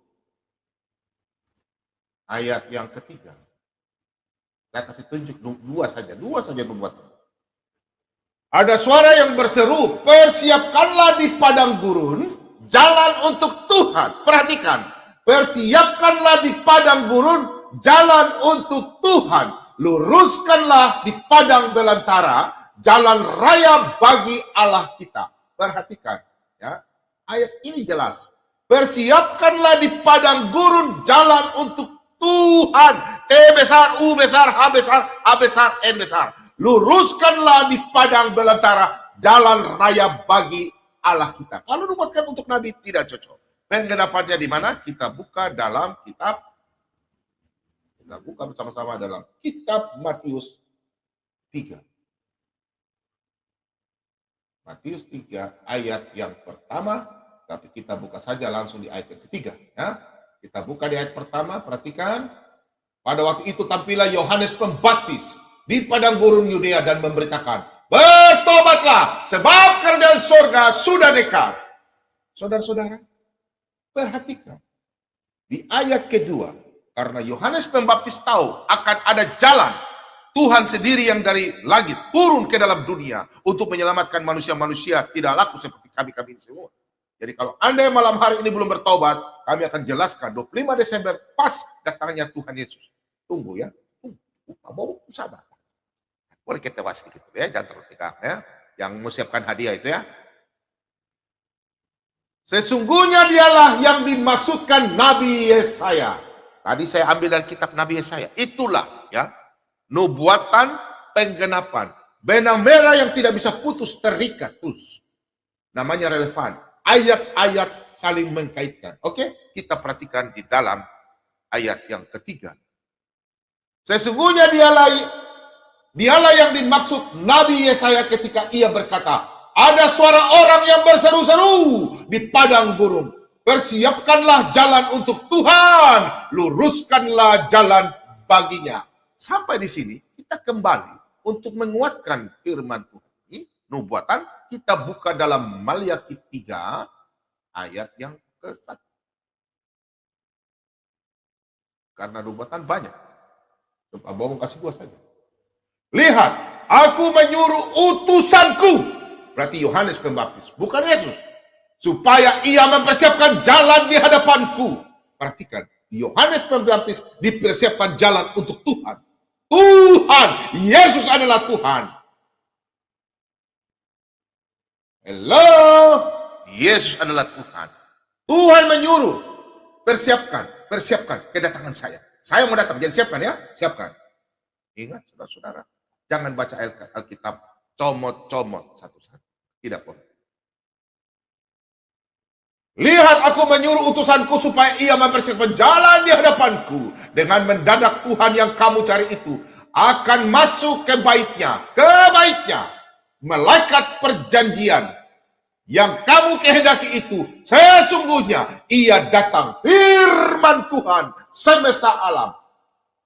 ayat yang ketiga. Saya kasih tunjuk dua saja nubuatan. Ada suara yang berseru, persiapkanlah di padang gurun jalan untuk Tuhan. Perhatikan, persiapkanlah di padang gurun jalan untuk Tuhan. Luruskanlah di padang belantara jalan raya bagi Allah kita. Perhatikan, ya. Ayat ini jelas. Persiapkanlah di padang gurun jalan untuk Tuhan. T besar, U besar, H besar, A besar, N besar. Luruskanlah di padang belantara jalan raya bagi Allah kita. Kalau dibuatkan untuk Nabi tidak cocok. Penggenapannya di mana? Kita buka dalam kitab. Kita buka bersama-sama dalam kitab Matius 3. Matius 3 ayat yang pertama. Tapi kita buka saja langsung di ayat yang ketiga. Ya. Kita buka di ayat pertama. Perhatikan. Pada waktu itu tampillah Yohanes Pembaptis di padang gurun Yudea dan memberitakan, bertobatlah sebab kerajaan surga sudah dekat. Saudara-saudara, perhatikan di ayat kedua, karena Yohanes Pembaptis tahu akan ada jalan Tuhan sendiri yang dari langit turun ke dalam dunia untuk menyelamatkan manusia-manusia tidak laku seperti kami ini semua. Jadi kalau Anda yang malam hari ini belum bertobat, kami akan jelaskan 25 Desember pas datangnya Tuhan Yesus. Tunggu, ya. Tunggu, sabar. Boleh kita bahas sedikit, ya, jangan terlalu tegang, ya. Yang menyiapkan hadiah itu, ya. Sesungguhnya dialah yang dimaksudkan Nabi Yesaya. Tadi saya ambil dari kitab Nabi Yesaya. Itulah, ya, nubuatan penggenapan. Benang merah yang tidak bisa putus terikat terus. Namanya relevan. Ayat-ayat saling mengkaitkan. Oke, kita perhatikan di dalam ayat yang ketiga. Sesungguhnya dialah yang dimaksud Nabi Yesaya ketika ia berkata, ada suara orang yang berseru-seru di padang gurun. Persiapkanlah jalan untuk Tuhan, luruskanlah jalan baginya. Sampai di sini kita kembali untuk menguatkan firman Tuhan ini, nubuatan, kita buka dalam Maliaki 3 ayat yang ke-1. Karena nubuatan banyak. Coba Bawang kasih 2 saja. Lihat, aku menyuruh utusanku. Berarti Yohanes Pembaptis, bukan Yesus. Supaya ia mempersiapkan jalan di hadapanku. Perhatikan, Yohanes Pembaptis dipersiapkan jalan untuk Tuhan. Tuhan, Yesus adalah Tuhan. Hello, Yesus adalah Tuhan. Tuhan menyuruh, persiapkan kedatangan saya. Saya mau datang, jadi siapkan ya, siapkan. Ingat saudara-saudara, jangan baca Alkitab comot-comot satu-satu. Tidak boleh. Lihat, aku menyuruh utusanku supaya ia mempersiapkan jalan di hadapanku. Dengan mendadak Tuhan yang kamu cari itu akan masuk ke baitnya. Malaikat perjanjian yang kamu kehendaki itu, sesungguhnya ia datang. Firman Tuhan semesta alam.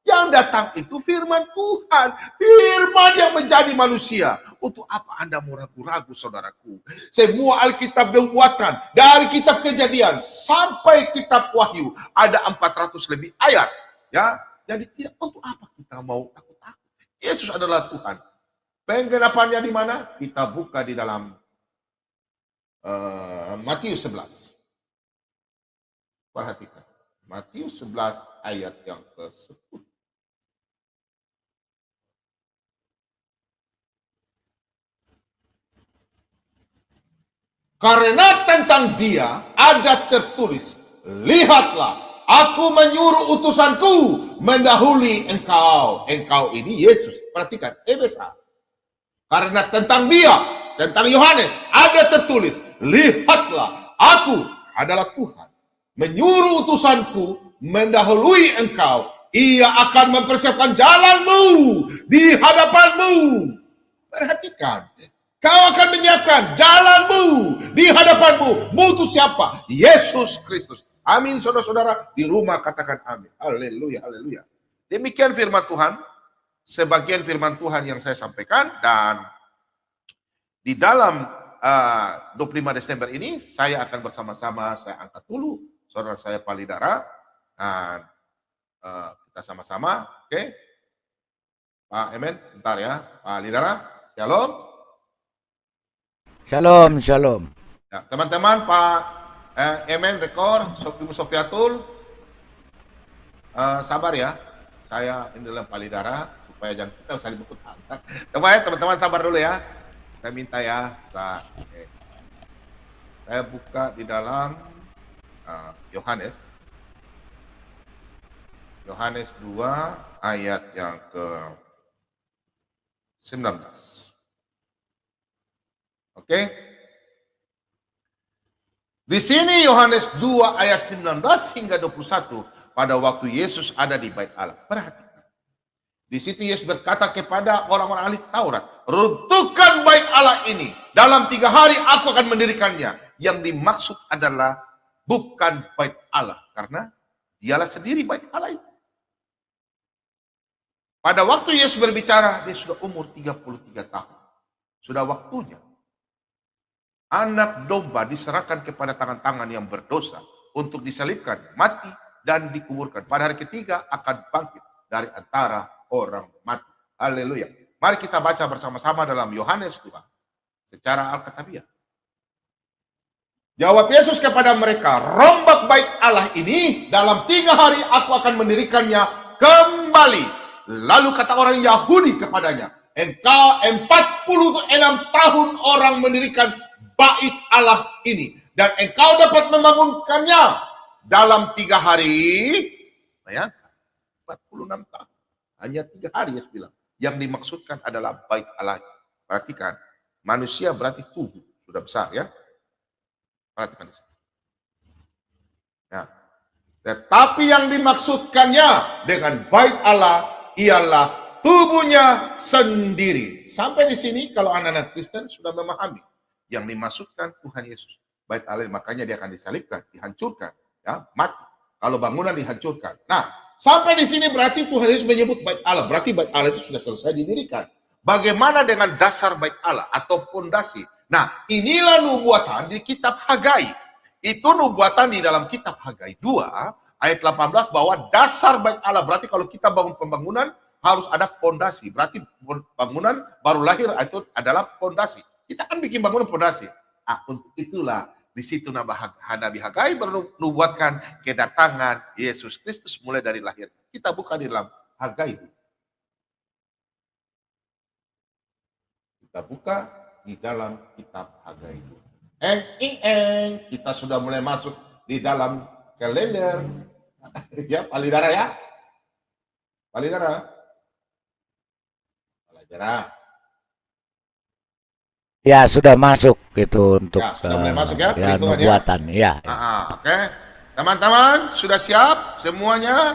Yang datang itu firman Tuhan. Firman yang menjadi manusia. Untuk apa Anda mau ragu-ragu, saudaraku? Semua Alkitab buatan. Dari kitab Kejadian sampai kitab Wahyu. Ada 400 lebih ayat. Ya, jadi tidak, untuk apa kita mau takut-takut? Yesus adalah Tuhan. Penggenapannya di mana? Kita buka di dalam Matius 11. Perhatikan. Matius 11 ayat yang ke-10. Karena tentang dia ada tertulis, lihatlah, aku menyuruh utusanku mendahului engkau. Engkau ini Yesus. Perhatikan, besar. Karena tentang dia, tentang Yohanes, ada tertulis, lihatlah, aku adalah Tuhan. Menyuruh utusanku mendahului engkau. Ia akan mempersiapkan jalanmu di hadapanmu. Perhatikan. Kau akan menyiapkan jalanmu di hadapanmu. Mutu siapa? Yesus Kristus. Amin, saudara-saudara. Di rumah katakan amin. Haleluya, haleluya. Demikian firman Tuhan. Sebagian firman Tuhan yang saya sampaikan. Dan di dalam 25 Desember ini, saya akan bersama-sama, saya angkat dulu saudara saya Palidara. Dan kita sama-sama, oke? Pak Emen, sebentar ya. Pak Lidara, shalom. Shalom, shalom. Ya, teman-teman, Pak Emen, rekor, Ibu Sofiatul, sabar ya. Saya ini dalam Palidara, supaya jangan kita saling buku tangan. Teman-teman sabar dulu ya. Saya minta ya. Oke. Saya buka di dalam Yohanes. Yohanes 2 ayat yang ke-19. Oke. Di sini Yohanes 2 ayat 19 hingga 21 pada waktu Yesus ada di Bait Allah. Perhatikan. Di situ Yesus berkata kepada orang-orang ahli Taurat, "Runtuhkan Bait Allah ini. Dalam 3 hari aku akan mendirikannya." Yang dimaksud adalah bukan Bait Allah, karena dialah sendiri Bait Allah itu. Pada waktu Yesus berbicara, dia sudah umur 33 tahun. Sudah waktunya anak domba diserahkan kepada tangan-tangan yang berdosa untuk disalibkan, mati, dan dikuburkan. Pada hari ketiga akan bangkit dari antara orang mati. Haleluya. Mari kita baca bersama-sama dalam Yohanes 2 secara Alkitabiah. Jawab Yesus kepada mereka, "Rombak Bait Allah ini dalam 3 hari aku akan mendirikannya kembali." Lalu kata orang Yahudi kepadanya, "Engkau 46 tahun orang mendirikan Bait Allah ini, dan engkau dapat membangunkannya dalam 3 hari. Bayangkan, 46 tahun. Hanya 3 hari Yesus bilang. Yang dimaksudkan adalah Bait Allah. Perhatikan, manusia berarti tubuh. Sudah besar ya. Perhatikan di sini. Nah, tetapi yang dimaksudkannya dengan Bait Allah ialah tubuhnya sendiri. Sampai di sini kalau anak-anak Kristen sudah memahami. Yang dimaksudkan Tuhan Yesus. Bait Allah, makanya dia akan disalibkan, dihancurkan, ya, mati. Kalau bangunan dihancurkan. Nah, sampai di sini berarti Tuhan Yesus menyebut Bait Allah. Berarti Bait Allah itu sudah selesai didirikan. Bagaimana dengan dasar Bait Allah atau pondasi? Nah, inilah nubuatan di kitab Hagai. Itu nubuatan di dalam kitab Hagai 2 ayat 18 bahwa dasar Bait Allah. Berarti kalau kita bangun pembangunan harus ada pondasi. Berarti bangunan baru lahir itu adalah pondasi. Kita kan bikin bangunan pondasi. Untuk itulah di situ Nabi Hagai menubuatkan kedatangan Yesus Kristus mulai dari lahir. Kita buka di dalam Hagai. Kita buka di dalam kitab Hagai. Kita sudah mulai masuk di dalam kalender. Ya, Palidara ya. Palidara. Ya, sudah masuk itu untuk Ya, sudah mulai masuk ya, ya, perhitungannya. nubuatan. Ya. Oke. Teman-teman, sudah siap semuanya?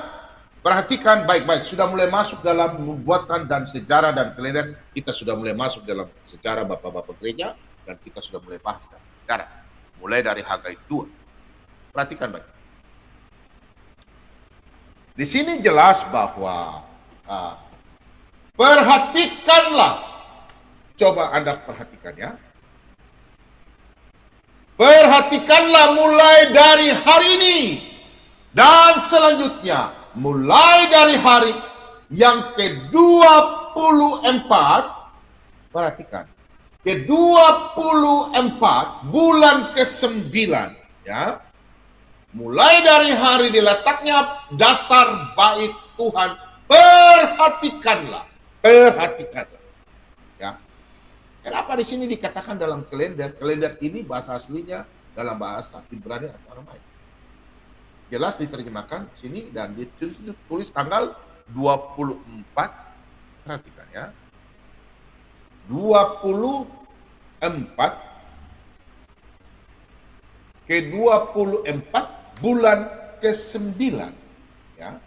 Perhatikan baik-baik. Sudah mulai masuk dalam nubuatan dan sejarah dan kalender. Kita sudah mulai masuk dalam sejarah Bapak-Bapak gereja. Dan kita sudah mulai bahas dan sejarah. Mulai dari Hagai 2. Perhatikan baik. Di sini jelas bahwa perhatikanlah. Coba Anda perhatikan ya. Perhatikanlah mulai dari hari ini dan selanjutnya, mulai dari hari yang ke-24, perhatikan, ke-24 bulan ke-9 ya. Mulai dari hari diletaknya dasar bait Tuhan, perhatikanlah. Ya. Kenapa di sini dikatakan dalam kalender? Kalender ini bahasa aslinya dalam bahasa Ibrani atau Aramaik. Jelas diterjemahkan sini dan ditulis tanggal 24. Perhatikan ya. 24 ke-24 bulan ke-9 ya.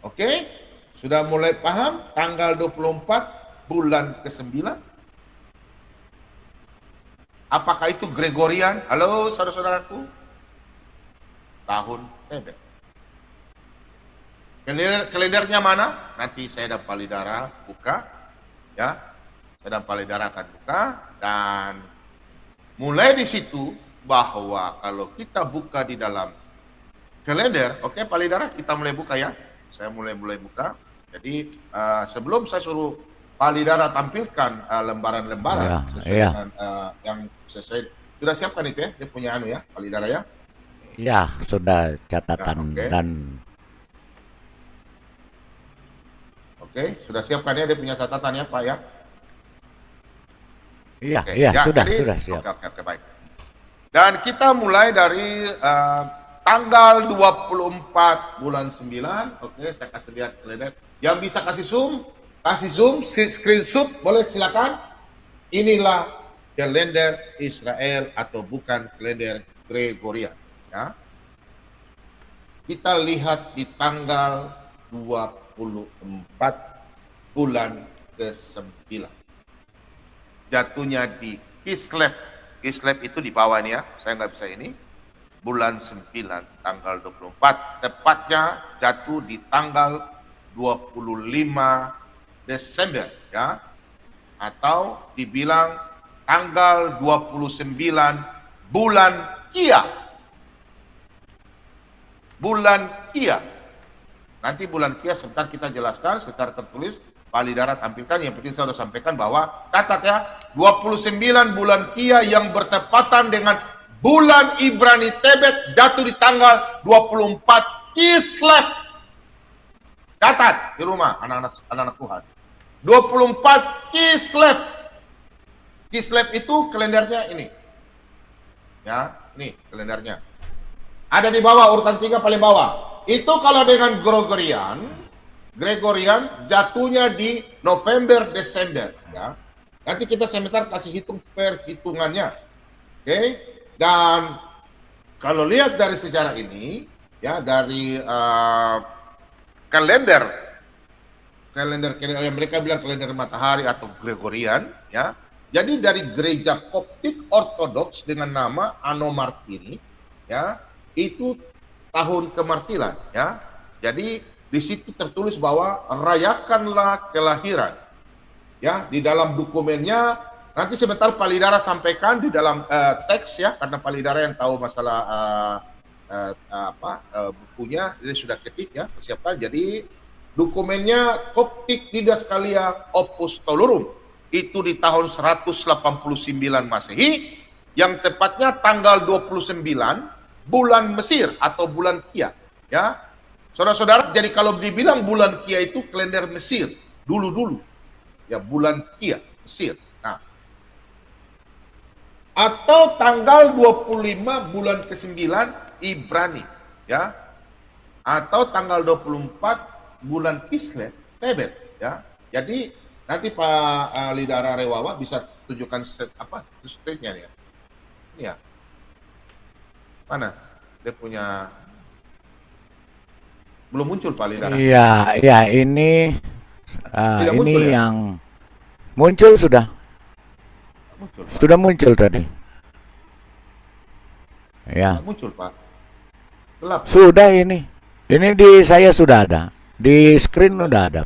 Oke? Sudah mulai paham tanggal 24 bulan ke-9? Apakah itu Gregorian? Halo saudara-saudaraku. Tahun Tebet. Kalendernya mana? Nanti saya dan Palidara buka. Ya. Saya dan Palidara akan buka. Dan mulai di situ bahwa kalau kita buka di dalam kalender, oke Palidara, kita mulai buka ya. Saya mulai buka. Jadi sebelum saya suruh Palidara tampilkan lembaran-lembaran sesuai dengan yang sesuai. Sudah siapkan itu ya, dia punya anu ya, Palidara ya? Ya, sudah catatan dan sudah siapkan ya, dia punya catatan ya Pak ya? Iya, ya, sudah siap. Oke, baik. Dan kita mulai dari tanggal 24 bulan 9. Oke, saya kasih lihat kalender. Yang bisa kasih zoom, screenshot, boleh silakan. Inilah kalender Israel atau bukan kalender Gregorian. Ya. Kita lihat di tanggal 24 bulan ke-9. Jatuhnya di Kislev. Kislev itu di bawah ini ya, saya nggak bisa ini. Bulan 9 tanggal 24. Tepatnya jatuh di tanggal 25 Desember ya. Atau dibilang tanggal 29 bulan Kia. Bulan Kia. Nanti bulan Kia sebentar kita jelaskan secara tertulis. Palidara tampilkan, yang penting saya sudah sampaikan bahwa catat ya, 29 bulan Kia yang bertepatan dengan bulan Ibrani Tebet jatuh di tanggal 24 Kislev. Catat di rumah anak-anak Tuhan. 24 Kislev. Kislev itu kalendernya ini. Ya, ini kalendernya. Ada di bawah urutan 3 paling bawah. Itu kalau dengan Gregorian jatuhnya di November Desember ya. Nanti kita sebentar kasih hitung perhitungannya. Oke? Dan kalau lihat dari sejarah ini ya, dari kalender yang mereka bilang kalender matahari atau Gregorian ya. Jadi dari gereja Koptik Ortodoks dengan nama Anno Martiri ya, itu tahun kemartiran ya. Jadi di situ tertulis bahwa rayakanlah kelahiran. Ya, di dalam dokumennya nanti sebentar Palidara sampaikan di dalam teks ya, karena Palidara yang tahu masalah bukunya, dia sudah ketik ya, persiapkan. Jadi dokumennya Koptik Didaskalia Apostolorum itu di tahun 189 Masehi, yang tepatnya tanggal 29 bulan Mesir atau bulan Kia ya. Saudara-saudara, jadi kalau dibilang bulan Kia itu kalender Mesir dulu-dulu ya, bulan Kia Mesir. Nah, atau tanggal 25 bulan ke-9 Ibrani, ya. Atau tanggal 24 bulan Kislev Tebet, ya. Jadi nanti Pak Lidara Rewawa bisa tunjukkan screen-nya ya. Ini ya. Mana? Dia punya belum muncul Pak Lidara. Iya, ya ini Tidak ini muncul, ya? yang muncul sudah. Muncul, Pak. Sudah muncul tadi. Ya, Tidak muncul, Pak. Gelap. sudah ini. Ini di saya sudah ada. Di screen udah ada.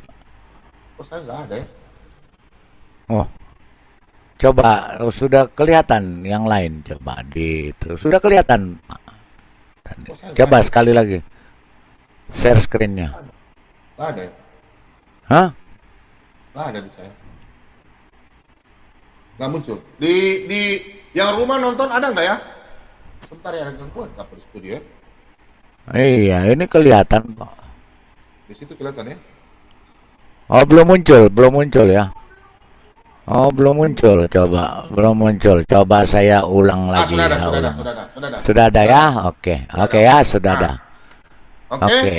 Oh, saya nggak ada ya. Oh, coba sudah kelihatan yang lain. Coba di itu sudah kelihatan. Pak. Oh, saya nggak Coba ada. sekali lagi share screen-nya. Nggak ada ya. Hah? Nggak ada di saya. Nggak muncul. Di yang rumah nonton ada nggak ya? Sebentar ya, ada gangguan nggak di studio ya? Iya, ini kelihatan kok. Di situ kelihatan ya. Oh, belum muncul ya. Oh, belum muncul. Coba, belum muncul. Coba saya ulang lagi Sudah ada, ya, sudah ada, ulang. sudah ada, sudah ada. Sudah ada ya? Oke. Oke ya, sudah Nah, ada. Oke. Oke.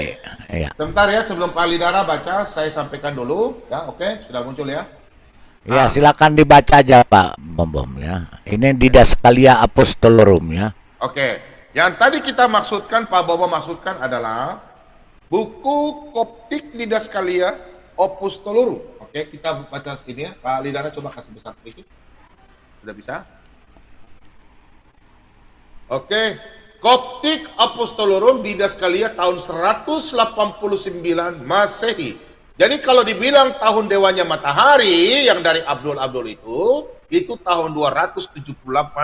Ya. Sebentar ya, sebelum Pak Lidara baca, saya sampaikan dulu. Ya, oke, sudah muncul ya. Ya, silakan dibaca aja Pak Bom ya. Ini di Daskalia Apostolorum ya. Oke. Yang tadi kita maksudkan, Pak Bobo maksudkan adalah buku Koptik Didaskalia Apostolorum. Oke, kita baca ini ya. Pak Lidara coba kasih besar sedikit. Sudah bisa? Oke. Koptik Apostolorum Didaskalia tahun 189 Masehi. Jadi kalau dibilang tahun dewanya matahari yang dari Abdul itu tahun 278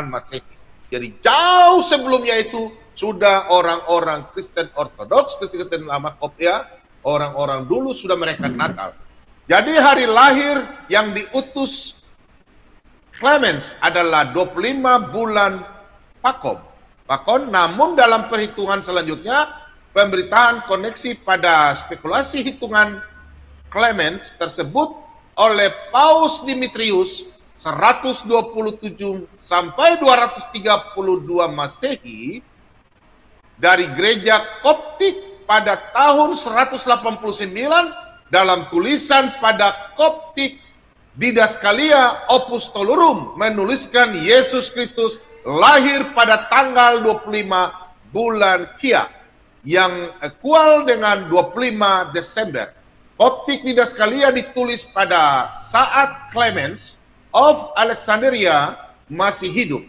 Masehi. Jadi jauh sebelumnya itu sudah orang-orang Kristen Ortodoks, Kristen lama Koptia, orang-orang dulu sudah merayakan Natal. Jadi hari lahir yang diutus Clemens adalah 25 bulan Pakon, namun dalam perhitungan selanjutnya pemberitaan koneksi pada spekulasi hitungan Clemens tersebut oleh Paus Dimitrius 127 sampai 232 Masehi dari gereja Koptik pada tahun 189 dalam tulisan pada Koptik Didaskalia Apostolorum menuliskan Yesus Kristus lahir pada tanggal 25 bulan Kia yang ekual dengan 25 Desember. Koptik Didaskalia ditulis pada saat Clemens of Alexandria masih hidup.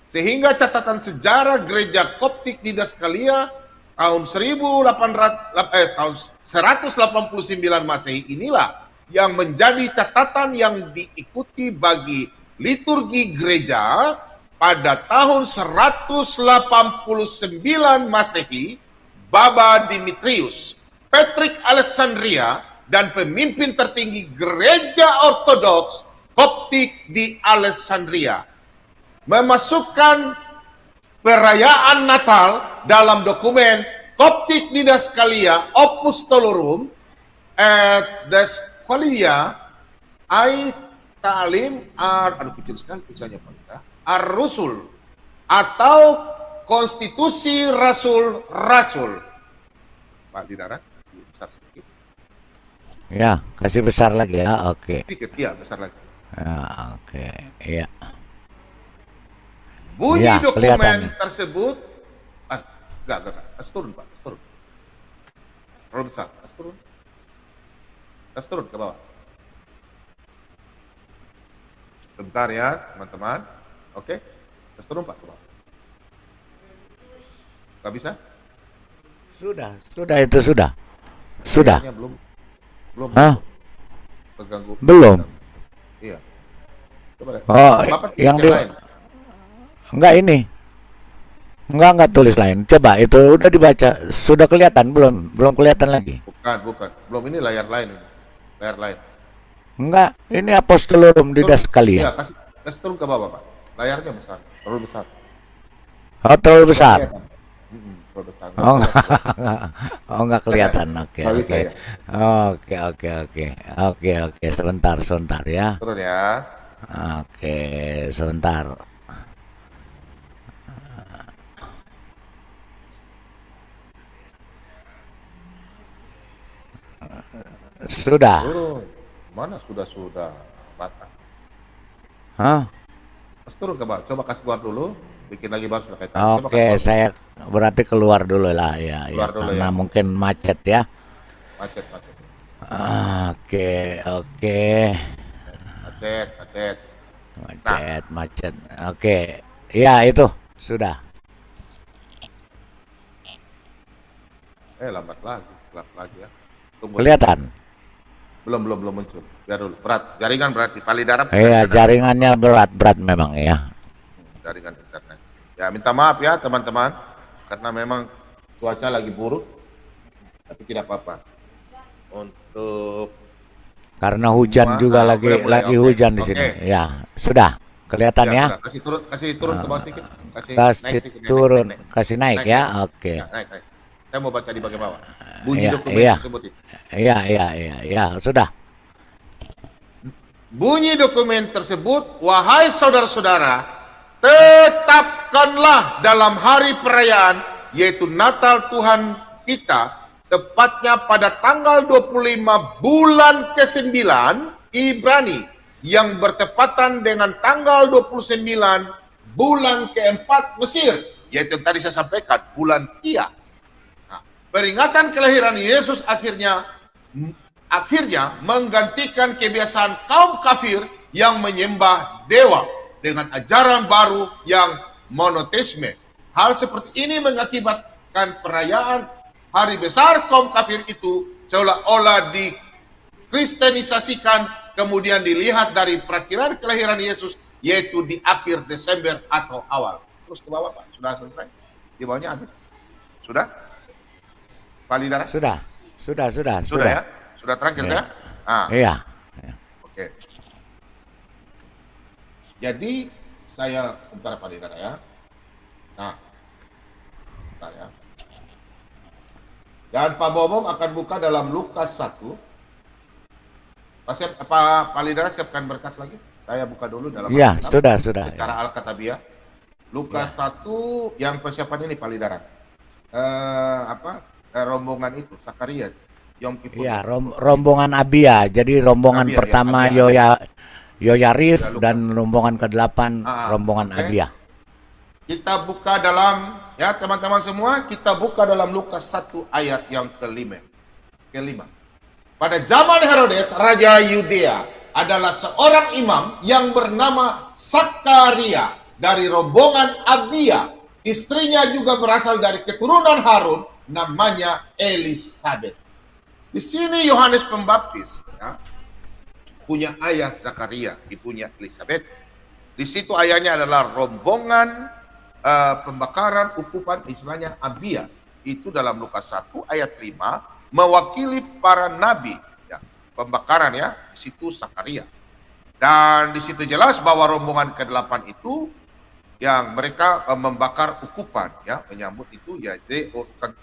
Sehingga catatan sejarah gereja Koptik Didaskalia tahun 189 Masehi inilah yang menjadi catatan yang diikuti bagi liturgi gereja pada tahun 189 Masehi. Baba Dimitrius, Patrick Alexandria, dan pemimpin tertinggi gereja Ortodoks Koptik di Alexandria memasukkan perayaan Natal dalam dokumen Koptik Didaskalia Apostolorum et Daskalia ai Ta'lim kecil sekali tulisannya Pak, Ar-Rusul atau Konstitusi Rasul-Rasul. Pak Lidara, kasih besar sedikit. Ya, kasih besar lagi ya. Oke. Sedikit, iya, besar lagi. Ya, oke. Iya. Bunyi Ya, dokumen kelihatan. tersebut, enggak, kasih turun Pak, kasih turun. Terlalu besar, kasih turun ke bawah. Sebentar ya, teman-teman. Oke, kasih turun Pak ke bawah. Nggak bisa? Sudah itu sudah. Sudah. Kayaknya belum. Hah? Terganggu. Belum. Iya. Coba deh. Oh, Bapak yang tulis di lain. enggak ini. Enggak tulis lain. Coba itu udah dibaca. Sudah kelihatan belum? Belum kelihatan lagi. Bukan. Belum, ini layar lain ini. Layar lain. Enggak, ini Apostolorum Didaskalia. Iya, kasih turun ke bawah, Pak. Layarnya besar, terlalu besar. Oh, terlalu besar. Kelihatan. Terlalu besar. Oh, enggak kelihatan. Oke, Nggak bisa oke. ya. Oke. Sebentar ya. Turun ya. Oke, sebentar. Sudah. Turun. Mana sudah batal. Hah? Mas turun ke bawah. Coba kasih keluar dulu. Bikin lagi baru sudah kaitan. Coba Oke, kasih keluar. saya berarti keluar dulu lah ya, Keluar dulu karena ya. mungkin macet ya. Macet. Oke, oke. Macet. Nah, Macet. Oke. Ya, itu sudah. lambat lagi ya. Tunggu. Kelihatan. Belum muncul. Biar dulu. Berat. Jaringan berarti. Palidaran. Iya, jaringannya berat memang ya. Jaringan internet. Ya, minta maaf ya teman-teman. Karena memang cuaca lagi buruk. Tapi tidak apa-apa. Untuk Karena hujan juga boleh, lagi oke. hujan di sini. Ya, sudah. Kelihatan ya. sudah. Kasih turun ke bawah sedikit. Kasih Kasih sedikit. turun, Naik. kasih naik ya. Oke. Ya, naik. Saya mau baca di bagian bawah. Bunyi Iya, dokumen iya. tersebut. Iya, sudah. Bunyi dokumen tersebut, wahai saudara-saudara, tetapkanlah dalam hari perayaan, yaitu Natal Tuhan kita, tepatnya pada tanggal 25 bulan ke-9 Ibrani, yang bertepatan dengan tanggal 29 bulan ke-4 Mesir, yaitu yang tadi saya sampaikan, bulan Kia. Nah, peringatan kelahiran Yesus akhirnya menggantikan kebiasaan kaum kafir yang menyembah dewa dengan ajaran baru yang monoteisme. Hal seperti ini mengakibatkan perayaan hari besar kaum kafir itu seolah-olah dikristenisasikan, kemudian dilihat dari perakiraan kelahiran Yesus, yaitu di akhir Desember atau awal. Terus ke bawah, Pak. Sudah selesai? Di bawahnya habis? Sudah? Validara? Sudah Ya? Sudah terakhir ya? Iya. Oke. Jadi saya bentar Pak Lidara ya. Nah, bentar ya. Dan Pak Bobong akan buka dalam Lukas 1. Pak Lidara siapkan berkas lagi. Saya buka dulu dalam Iya, Alkitab. sudah. Secara Alkitabiah. Lukas 1 yang persiapan ini Pak Lidara. Rombongan itu Sakaria, Yom Kippur. Iya, rombongan Abia. Jadi rombongan Abia, pertama Abia. Yoyarif Ya, dan rombongan ke-8 rombongan oke. Abia. Kita buka dalam, ya teman-teman semua, kita buka dalam Lukas 1 ayat yang kelima. Pada zaman Herodes, Raja Yudea, adalah seorang imam yang bernama Sakaria dari rombongan Abia. Istrinya juga berasal dari keturunan Harun, namanya Elisabeth. Di sini Yohanes Pembaptis ya, punya ayah Zakaria, ibunya Elisabeth. Di situ ayahnya adalah rombongan pembakaran ukupan, istilahnya Abia. Itu dalam Lukas 1 ayat 5 mewakili para nabi ya, pembakaran ya, di situ Zakaria. Dan di situ jelas bahwa rombongan ke-8 itu yang mereka membakar ukupan ya, menyambut itu ya, jadi urutan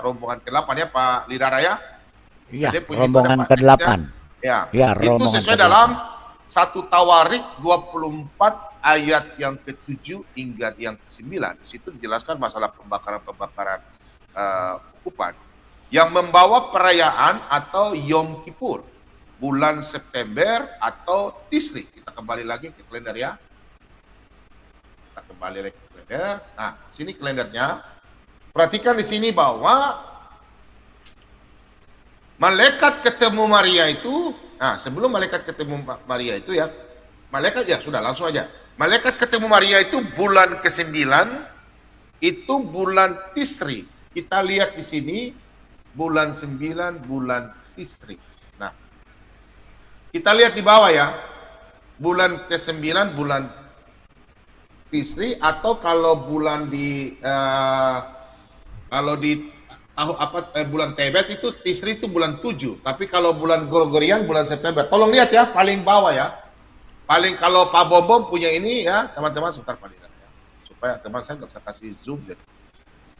rombongan ke-8 ya Pak Lidara ya. Iya, Jadi punya rombongan itu ada ke-8. Ya, Ya, itu rombongan sesuai ke-8. dalam 1 Tawarik 24 ayat yang ke-7 hingga yang ke-9. Di situ dijelaskan masalah pembakaran ukupan yang membawa perayaan atau Yom Kippur, bulan September atau Tisri. Kita kembali lagi ke kalender ya. Kita kembali lagi ke kalender. Nah, sini kalendernya. Perhatikan di sini bahwa malaikat ketemu Maria itu, nah sebelum malaikat ketemu Maria itu ya, malaikat ya sudah langsung aja. Malaikat ketemu Maria itu bulan ke-9, itu bulan Tisri. Kita lihat di sini, bulan 9, bulan Tisri. Nah, kita lihat di bawah ya, bulan ke-9, bulan Tisri, atau kalau bulan di bulan Tebet itu Tisri itu bulan 7, tapi kalau bulan Gregorian bulan September. Tolong lihat ya, paling bawah ya. Paling kalau Pak Bombom punya ini ya, teman-teman sebentar Pak lihat ya. Supaya teman saya nggak bisa kasih zoom jadi.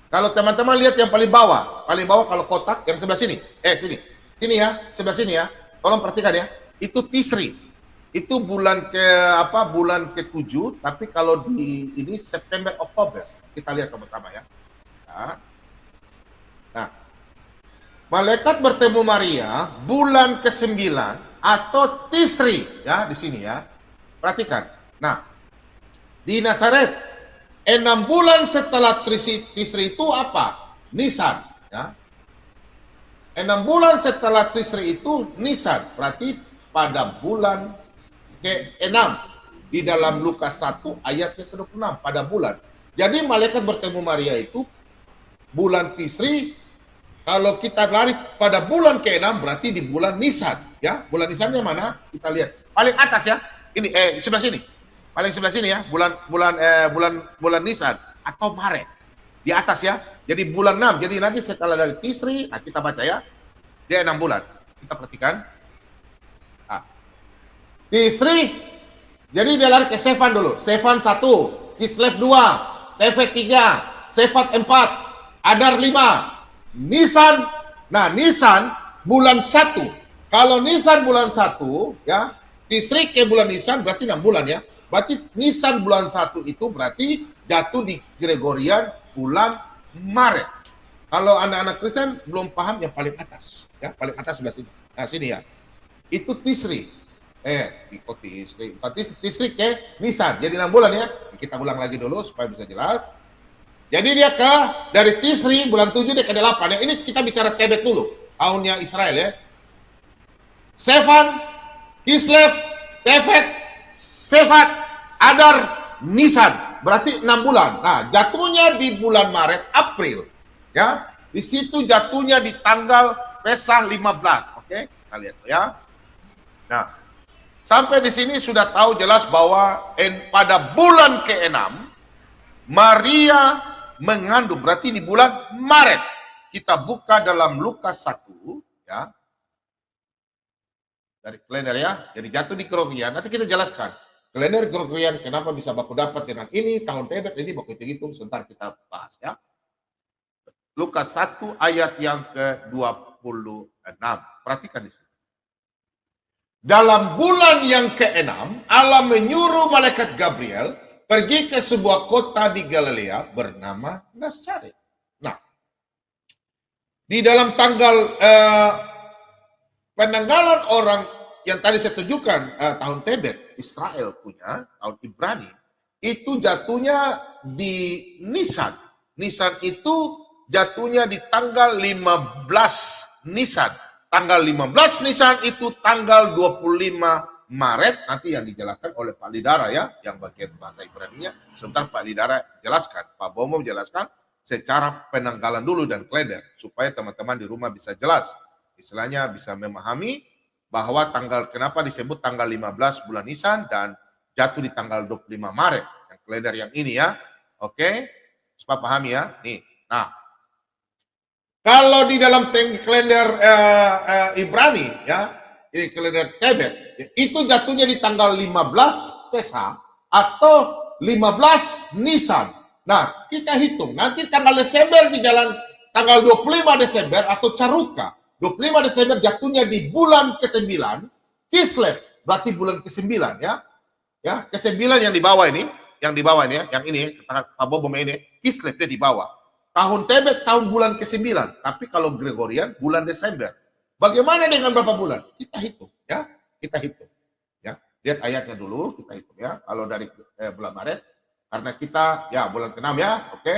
Kalau teman-teman lihat yang paling bawah kalau kotak yang sebelah sini. Sini ya, sebelah sini ya. Tolong perhatikan ya. Itu Tisri. Itu bulan bulan ke-7, tapi kalau di ini September Oktober. Kita lihat sama-sama ya. Nah, malaikat bertemu Maria bulan ke-9 atau Tisri, ya di sini ya. Perhatikan. Nah, di Nazaret 6 bulan setelah Tisri itu apa? Nisan, ya. 6 bulan setelah Tisri itu Nisan, berarti pada bulan ke-6 di dalam Lukas 1 ayat ke-26 pada bulan. Jadi malaikat bertemu Maria itu bulan Tisri. Kalau kita lari pada bulan ke-6 berarti di bulan Nisan, ya. Bulan Nisannya mana? Kita lihat. Paling atas ya. Ini di sebelah sini. Paling sebelah sini ya. Bulan Nisan atau Maret. Di atas ya. Jadi bulan 6. Jadi nanti setelah dari Tisri, nah kita baca ya. Dia 6 bulan. Kita perhatikan. Nah. Tisri. Jadi dia lari ke Sevan dulu. Sevan 1, Kislev 2, Tevet 3, Sefat 4, Adar 5, Nisan. Nah, Nisan bulan 1. Kalau Nisan bulan 1, ya, Tisri ke bulan Nisan berarti 6 bulan ya. Berarti Nisan bulan 1 itu berarti jatuh di Gregorian bulan Maret. Kalau anak-anak Kristen belum paham yang paling atas, ya, paling atas sebelah sini. Nah, sini ya. Itu Tisri. Tisri ke Nisan. Jadi 6 bulan ya. Kita ulang lagi dulu supaya bisa jelas. Jadi dia dari Tisri bulan 7 dia ke 8 ya. Ini kita bicara Tebet dulu. Tahunnya Israel ya. Sevan, Kislev, Tevet, Sefat, Adar, Nisan. Berarti 6 bulan. Nah, jatuhnya di bulan Maret, April. Ya. Di situ jatuhnya di tanggal Pesah 15. Oke, kita lihat ya. Nah, sampai di sini sudah tahu jelas bahwa pada bulan ke-6 Maria mengandung, berarti di bulan Maret. Kita buka dalam Lukas 1 ya. Dari kalender ya. Jadi jatuh di Gregorian. Nanti kita jelaskan. Kalender Gregorian kenapa bisa baku dapat dengan ini, tahun Tebet ini baku hitung sebentar kita bahas ya. Lukas 1 ayat yang ke-26. Perhatikan di sini. Dalam bulan yang ke-6, Allah menyuruh malaikat Gabriel pergi ke sebuah kota di Galilea bernama Nazaret. Nah, di dalam tanggal penanggalan orang yang tadi saya tunjukkan, tahun Tebet, Israel punya, tahun Ibrani, itu jatuhnya di Nisan. Nisan itu jatuhnya di tanggal 15 Nisan. Tanggal 15 Nisan itu tanggal 25 Maret, nanti yang dijelaskan oleh Pak Lidara ya, yang bagian bahasa Ibrani-nya. Sebentar Pak Lidara jelaskan, Pak Bomo jelaskan secara penanggalan dulu dan kalender, supaya teman-teman di rumah bisa jelas. Istilahnya bisa memahami bahwa kenapa disebut tanggal 15 bulan Nisan dan jatuh di tanggal 25 Maret. Yang kalender yang ini ya, oke? Supaya pahami ya, nih. Nah, kalau di dalam kalender Ibrani ya, ini kalender Tebet, itu jatuhnya di tanggal 15 Pesah atau 15 Nisan. Nah, kita hitung nanti tanggal Desember di jalan tanggal 25 Desember atau Caruka. 25 Desember jatuhnya di bulan ke-9 Kislev, berarti bulan ke-9 ya. Ya, ke-9 yang di bawah ini, ya, yang ini Pak Bobo ini Kislev dia di bawah. Tahun Tebet tahun bulan ke-9, tapi kalau Gregorian bulan Desember. Bagaimana dengan berapa bulan? Kita hitung ya, kita hitung. Ya, lihat ayatnya dulu, kita hitung ya. Kalau dari bulan Maret, karena kita ya bulan ke-6 ya, oke.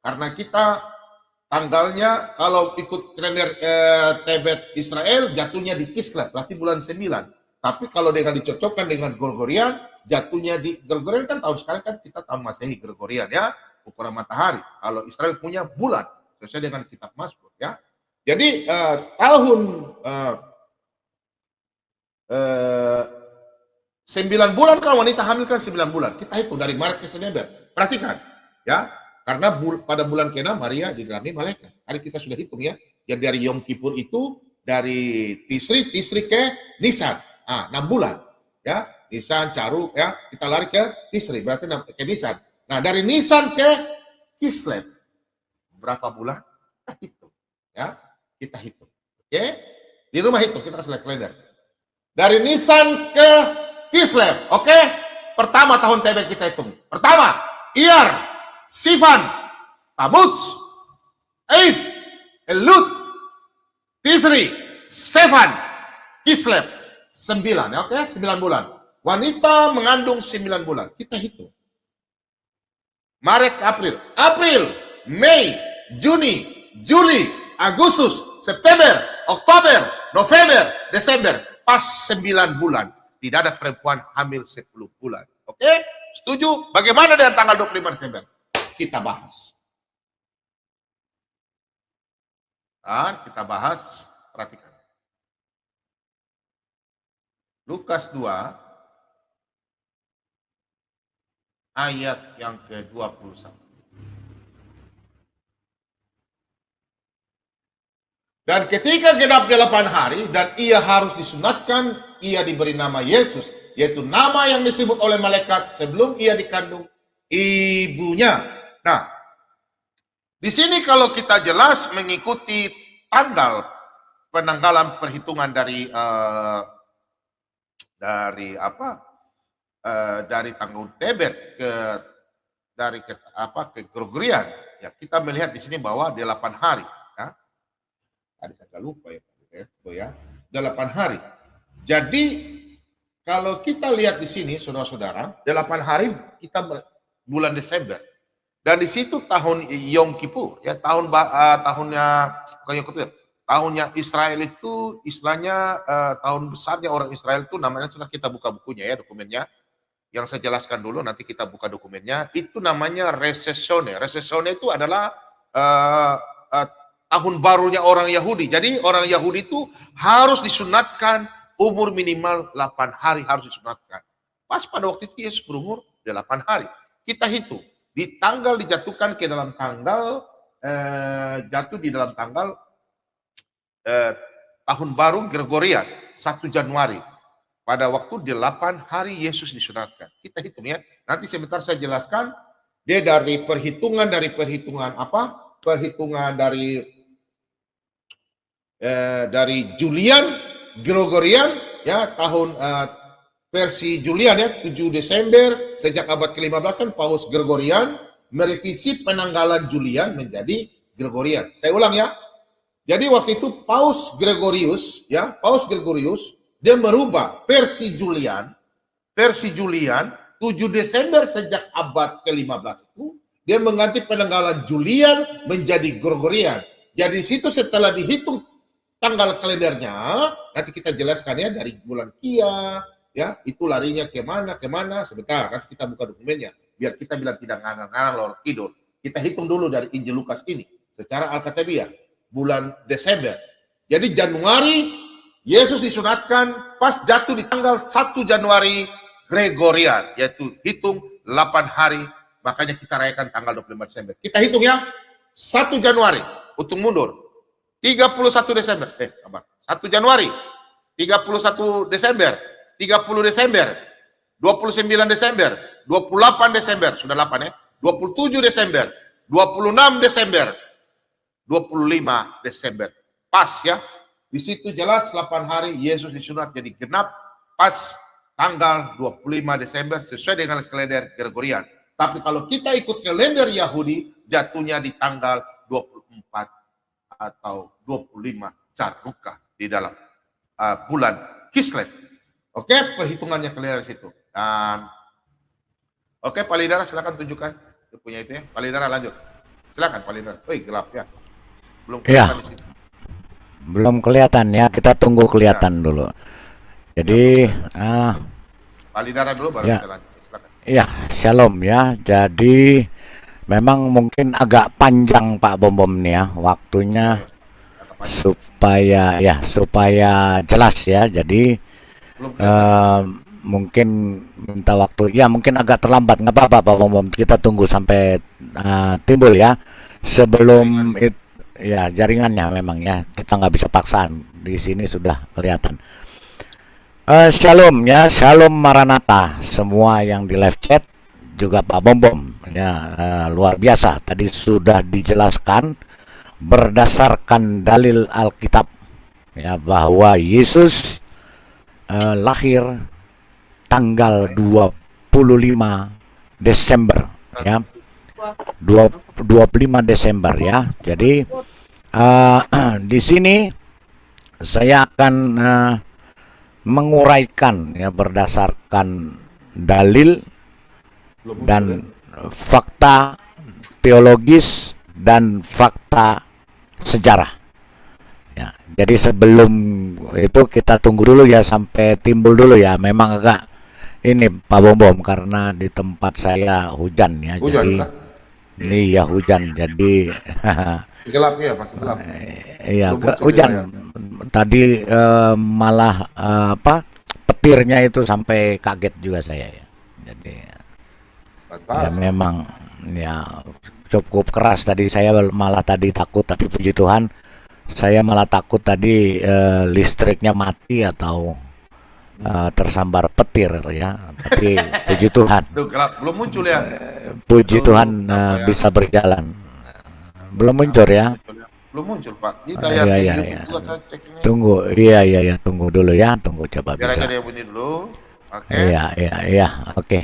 Karena kita tanggalnya kalau ikut kalender Tebet Israel jatuhnya di Kislev, berarti bulan 9. Tapi kalau dengan dicocokkan dengan Gregorian, jatuhnya di Gregorian kan tahun sekarang kan kita tahun Masehi Gregorian ya. Ukuran matahari. Kalau Israel punya bulan sesuai dengan kitab Mazmur ya. Jadi tahun 9 bulan kalau wanita hamil kan 9 bulan. Kita hitung dari Maret ke Desember. Perhatikan ya. Karena pada bulan ke-6 Maria didatangi malaikat. Tadi kita sudah hitung ya. Jadi dari Yom Kippur itu dari Tisri ke Nisan. 6 bulan ya. Nisan, Caruk ya. Kita lari ke Tisri berarti ke Nisan. Nah, dari Nisan ke Kislev, berapa bulan? Kita hitung. Ya, kita hitung. Oke? Di rumah hitung, kita kasih lihat kalender. Dari Nisan ke Kislev, oke? Pertama tahun Tebet kita hitung. Pertama, Iyar, Sivan, Tammuz, Eif, Elul, Tisri, Sevan, Kislev, 9. Ya, oke, 9 bulan. Wanita mengandung 9 bulan. Kita hitung. Maret, April, Mei, Juni, Juli, Agustus, September, Oktober, November, Desember. Pas 9 bulan. Tidak ada perempuan hamil 10 bulan. Oke? Setuju? Bagaimana dengan tanggal 25 Desember? Kita bahas. Kita bahas. Perhatikan. Lukas 2 ayat yang ke-21. Dan ketika genap 8 hari dan ia harus disunatkan, ia diberi nama Yesus, yaitu nama yang disebut oleh malaikat sebelum ia dikandung ibunya. Nah, di sini kalau kita jelas mengikuti tanggal penanggalan perhitungan dari tahun Tebet ke Gregorian, ya kita melihat di sini bahwa 8 hari. Ya. Tadi saya agak lupa ya, 8 hari. Jadi kalau kita lihat di sini, saudara-saudara, 8 hari kita bulan Desember. Dan di situ tahun Yom Kippur, ya tahunnya Israel itu istilahnya tahun besarnya orang Israel itu namanya, sudah kita buka bukunya ya, dokumennya. Yang saya jelaskan dulu, nanti kita buka dokumennya. Itu namanya Resessione. Resessione itu adalah tahun barunya orang Yahudi. Jadi orang Yahudi itu harus disunatkan, umur minimal 8 hari harus disunatkan. Pas pada waktu itu Yesus berumur 8 hari. Kita hitung. Dijatuhkan ke dalam tanggal, jatuh di dalam tanggal tahun baru Gregorian, 1 Januari. Pada waktu 8 hari Yesus disunatkan. Kita hitung ya. Nanti sebentar saya jelaskan. Dia dari perhitungan apa? Perhitungan dari Julian, Gregorian, ya tahun versi Julian ya, 7 Desember, sejak abad ke-15 kan Paus Gregorian merevisi penanggalan Julian menjadi Gregorian. Saya ulang ya. Jadi waktu itu Paus Gregorius, dia merubah versi Julian 7 Desember sejak abad ke-15 itu, dia mengganti penanggalan Julian menjadi Gregorian. Jadi situ setelah dihitung tanggal kalendernya, nanti kita jelaskan ya dari bulan Kia, ya itu larinya kemana, sebentar, nanti kita buka dokumennya, biar kita bilang tidak ngangan-ngangan lor kidul. Kita hitung dulu dari Injil Lukas ini, secara Alkitabiah, bulan Desember. Jadi Januari, Yesus disunatkan pas jatuh di tanggal 1 Januari Gregorian, yaitu hitung 8 hari, makanya kita rayakan tanggal 25 Desember. Kita hitung ya, 1 Januari, hitung mundur. 31 Desember, 1 Januari, 31 Desember, 30 Desember, 29 Desember, 28 Desember, sudah 8 ya, 27 Desember, 26 Desember, 25 Desember. Pas ya, di situ jelas 8 hari Yesus disunat jadi genap pas tanggal 25 Desember sesuai dengan kalender Gregorian. Tapi kalau kita ikut kalender Yahudi, jatuhnya di tanggal 24 atau 25 Caruka di dalam bulan Kislev. Oke, perhitungannya kelihatan di situ. Dan oke, Pak Lidara silakan tunjukkan punya itu ya. Pak Lidara lanjut. Silakan Pak Lidara. Gelap ya. Belum kelihatan di situ. Belum kelihatan ya. Kita tunggu kelihatan dulu. Jadi Pak Lidara dulu baru kita lanjut. Silakan. Ya, shalom ya. Jadi memang mungkin agak panjang Pak Bom nih ya waktunya supaya jelas ya. Jadi mungkin minta waktu ya, mungkin agak terlambat, nggak apa-apa Pak Bom, kita tunggu sampai timbul ya. Sebelum ya jaringannya memang ya kita nggak bisa paksaan, di sini sudah kelihatan. Shalom ya, shalom Maranatha semua yang di live chat, juga Pak Bom ya, luar biasa tadi sudah dijelaskan berdasarkan dalil Alkitab ya bahwa Yesus lahir tanggal 25 Desember ya, 25 Desember ya. Jadi di sini saya akan menguraikan ya berdasarkan dalil Belum muncul ya? dan fakta teologis dan fakta sejarah. Ya, jadi sebelum itu kita tunggu dulu ya sampai timbul dulu ya. Memang agak ini Pak Bom karena di tempat saya hujan ya. Hujan Jadi kah? iya hujan. Jadi Gelap ya, masih gelap. iya Belum muncul hujan. ya. Tadi malah apa petirnya itu sampai kaget juga saya ya. Jadi ya Batas. memang ya cukup keras tadi saya malah tadi takut tapi puji Tuhan saya malah takut tadi listriknya mati atau tersambar petir ya. Tapi puji Tuhan, Tuh gelap, belum muncul ya. puji Itu Tuhan apa ya? bisa berjalan. Belum muncul ya. Belum muncul Pak. Di layar Iya di iya YouTube iya. juga saya cek ini. Tunggu, iya iya iya, tunggu dulu ya, tunggu coba Biar aja bisa. dia bunyi dulu. Oke. Iya iya iya, oke.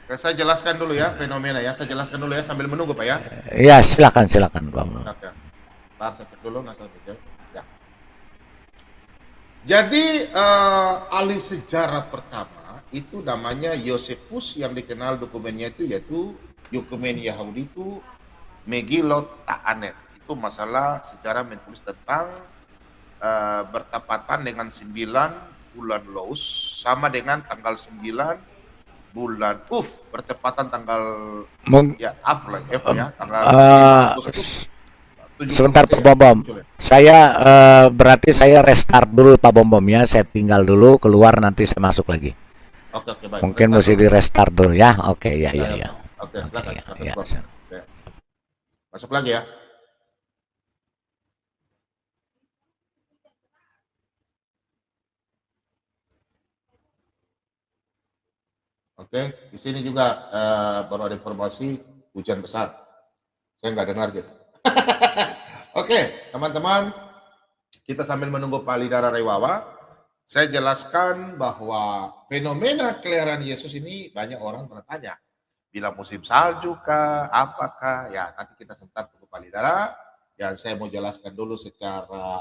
Oke, saya jelaskan dulu ya fenomena ya. Saya jelaskan dulu ya sambil menunggu Pak ya. Iya silakan silakan Pak. Oke. Ntar saya cek dulu nasal video. Ya. Jadi ahli sejarah pertama itu namanya Yosefus yang dikenal dokumennya itu yaitu dokumen Yahudi itu Megillot Ta'anet. Itu masalah sejarah menulis tentang bertepatan dengan 9 bulan Lous sama dengan tanggal 9 bulan bertepatan tanggal Mung, ya Af ya tanggal s- 7 sebentar Pak Masehi ya, Bom. muncul ya. Saya berarti saya restart dulu Pak Bom ya. Saya tinggal dulu keluar nanti saya masuk lagi. Oke baik. Mungkin Restart mesti dulu. di restart dulu ya. Oke ya ya ya. Oke, Oke silakan. ya Silakan, ya. Bos. Oke. Masuk lagi ya. Oke, di sini juga baru ada informasi hujan besar. Saya nggak dengar gitu. Oke, teman-teman, kita sambil menunggu Pak Lidara Rewawa, saya jelaskan bahwa fenomena kelahiran Yesus ini banyak orang bertanya. Bila musim salju kah, apakah? Ya, nanti kita sebentar tunggu Pak Lidara. Dan saya mau jelaskan dulu secara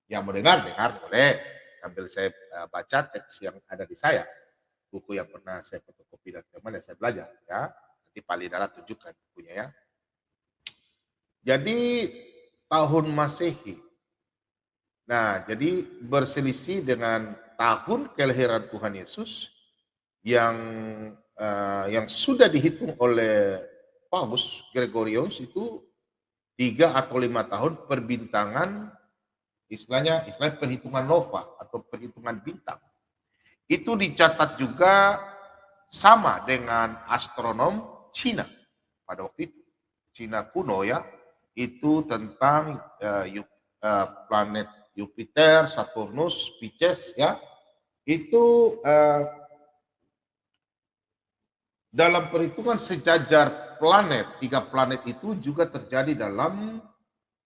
yang mau dengar boleh. Sambil saya baca teks yang ada di saya. Buku yang pernah saya fotokopi dari teman yang saya belajar. Ya, nanti Pak Lidara tunjukkan bukunya ya. Jadi tahun Masehi. Nah, jadi berselisih dengan tahun kelahiran Tuhan Yesus yang sudah dihitung oleh Paus Gregorius itu 3 atau 5 tahun perbintangan istilah perhitungan nova atau perhitungan bintang. Itu dicatat juga sama dengan astronom Cina pada waktu itu. Cina kuno ya, itu tentang planet Jupiter, Saturnus, Pisces ya. Itu dalam perhitungan sejajar planet, 3 planet itu juga terjadi dalam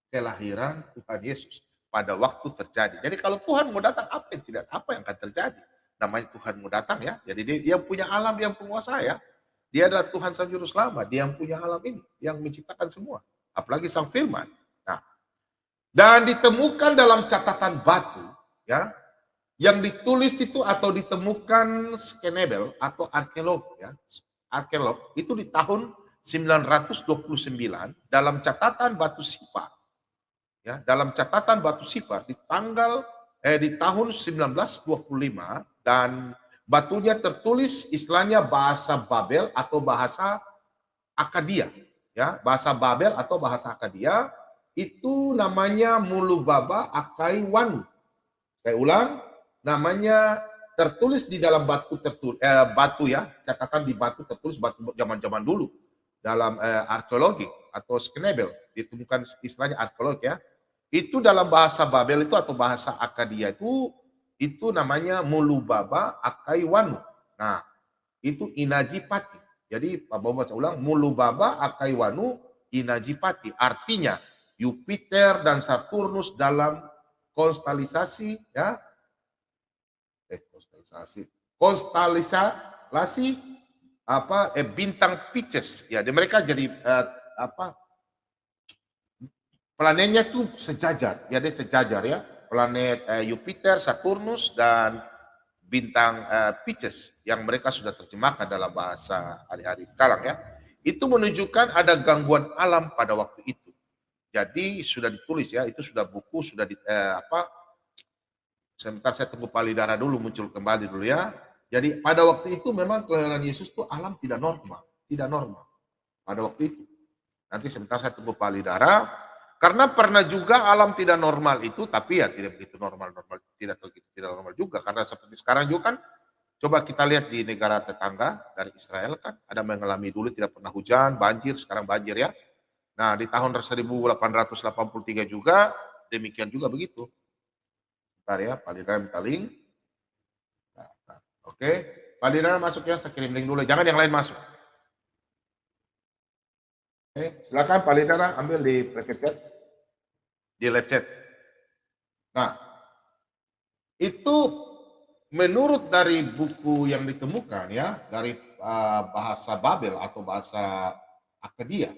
kelahiran Tuhan Yesus pada waktu terjadi. Jadi kalau Tuhan mau datang apa yang akan terjadi? Namanya Tuhan mau datang ya. Jadi dia yang punya alam, dia yang penguasa ya. Dia adalah Tuhan Sang Juru Selamat, dia yang punya alam ini, yang menciptakan semua. Apalagi Sang Firman. Nah, dan ditemukan dalam catatan batu ya, yang ditulis itu atau ditemukan skenebel atau arkeolog ya. Arkeolog itu di tahun 929 dalam catatan batu sifar. Ya, dalam catatan batu sifar di tahun 1925 dan batunya tertulis istilahnya bahasa Babel atau bahasa Akadia ya, bahasa Babel atau bahasa Akadia itu namanya Mulubaba Akai Wanu. Saya ulang, namanya tertulis di dalam batu ya, catatan di batu tertulis batu zaman-zaman dulu dalam arkeologi atau skenebel ditemukan istilahnya arkeolog ya. Itu dalam bahasa Babel itu atau bahasa Akadia itu namanya Mulubaba Akai Wanu. Nah, itu Inajipati. Jadi Pak Bapak baca ulang, Mulubaba Akai Wanu Inajipati. Artinya Jupiter dan Saturnus dalam konstalisasi ya. Konstelasi bintang Pisces ya. Mereka jadi planetnya itu sejajar ya, dia sejajar ya. planet Jupiter, Saturnus, dan bintang Pisces yang mereka sudah terjemahkan dalam bahasa hari-hari sekarang ya. Itu menunjukkan ada gangguan alam pada waktu itu. Jadi sudah ditulis ya, itu sudah buku, sudah sebentar saya tunggu payudara dulu muncul kembali dulu ya. Jadi pada waktu itu memang kelahiran Yesus itu alam tidak normal, tidak normal pada waktu itu. Nanti sebentar saya tunggu payudara, karena pernah juga alam tidak normal itu, tapi ya tidak begitu normal, tidak normal juga, karena seperti sekarang juga kan. Coba kita lihat di negara tetangga dari Israel kan, ada mengalami dulu tidak pernah hujan, banjir, sekarang banjir ya. Nah, di tahun 1883 juga, demikian juga begitu. Bentar ya, Pak Lidra minta link. Nah, oke, Pak Lidra masuk ya, saya kirim link dulu, jangan yang lain masuk. Oke, silakan Pak Lidra ambil di private chat, di live chat. Nah, itu menurut dari buku yang ditemukan ya, dari bahasa Babel atau bahasa Akkadia,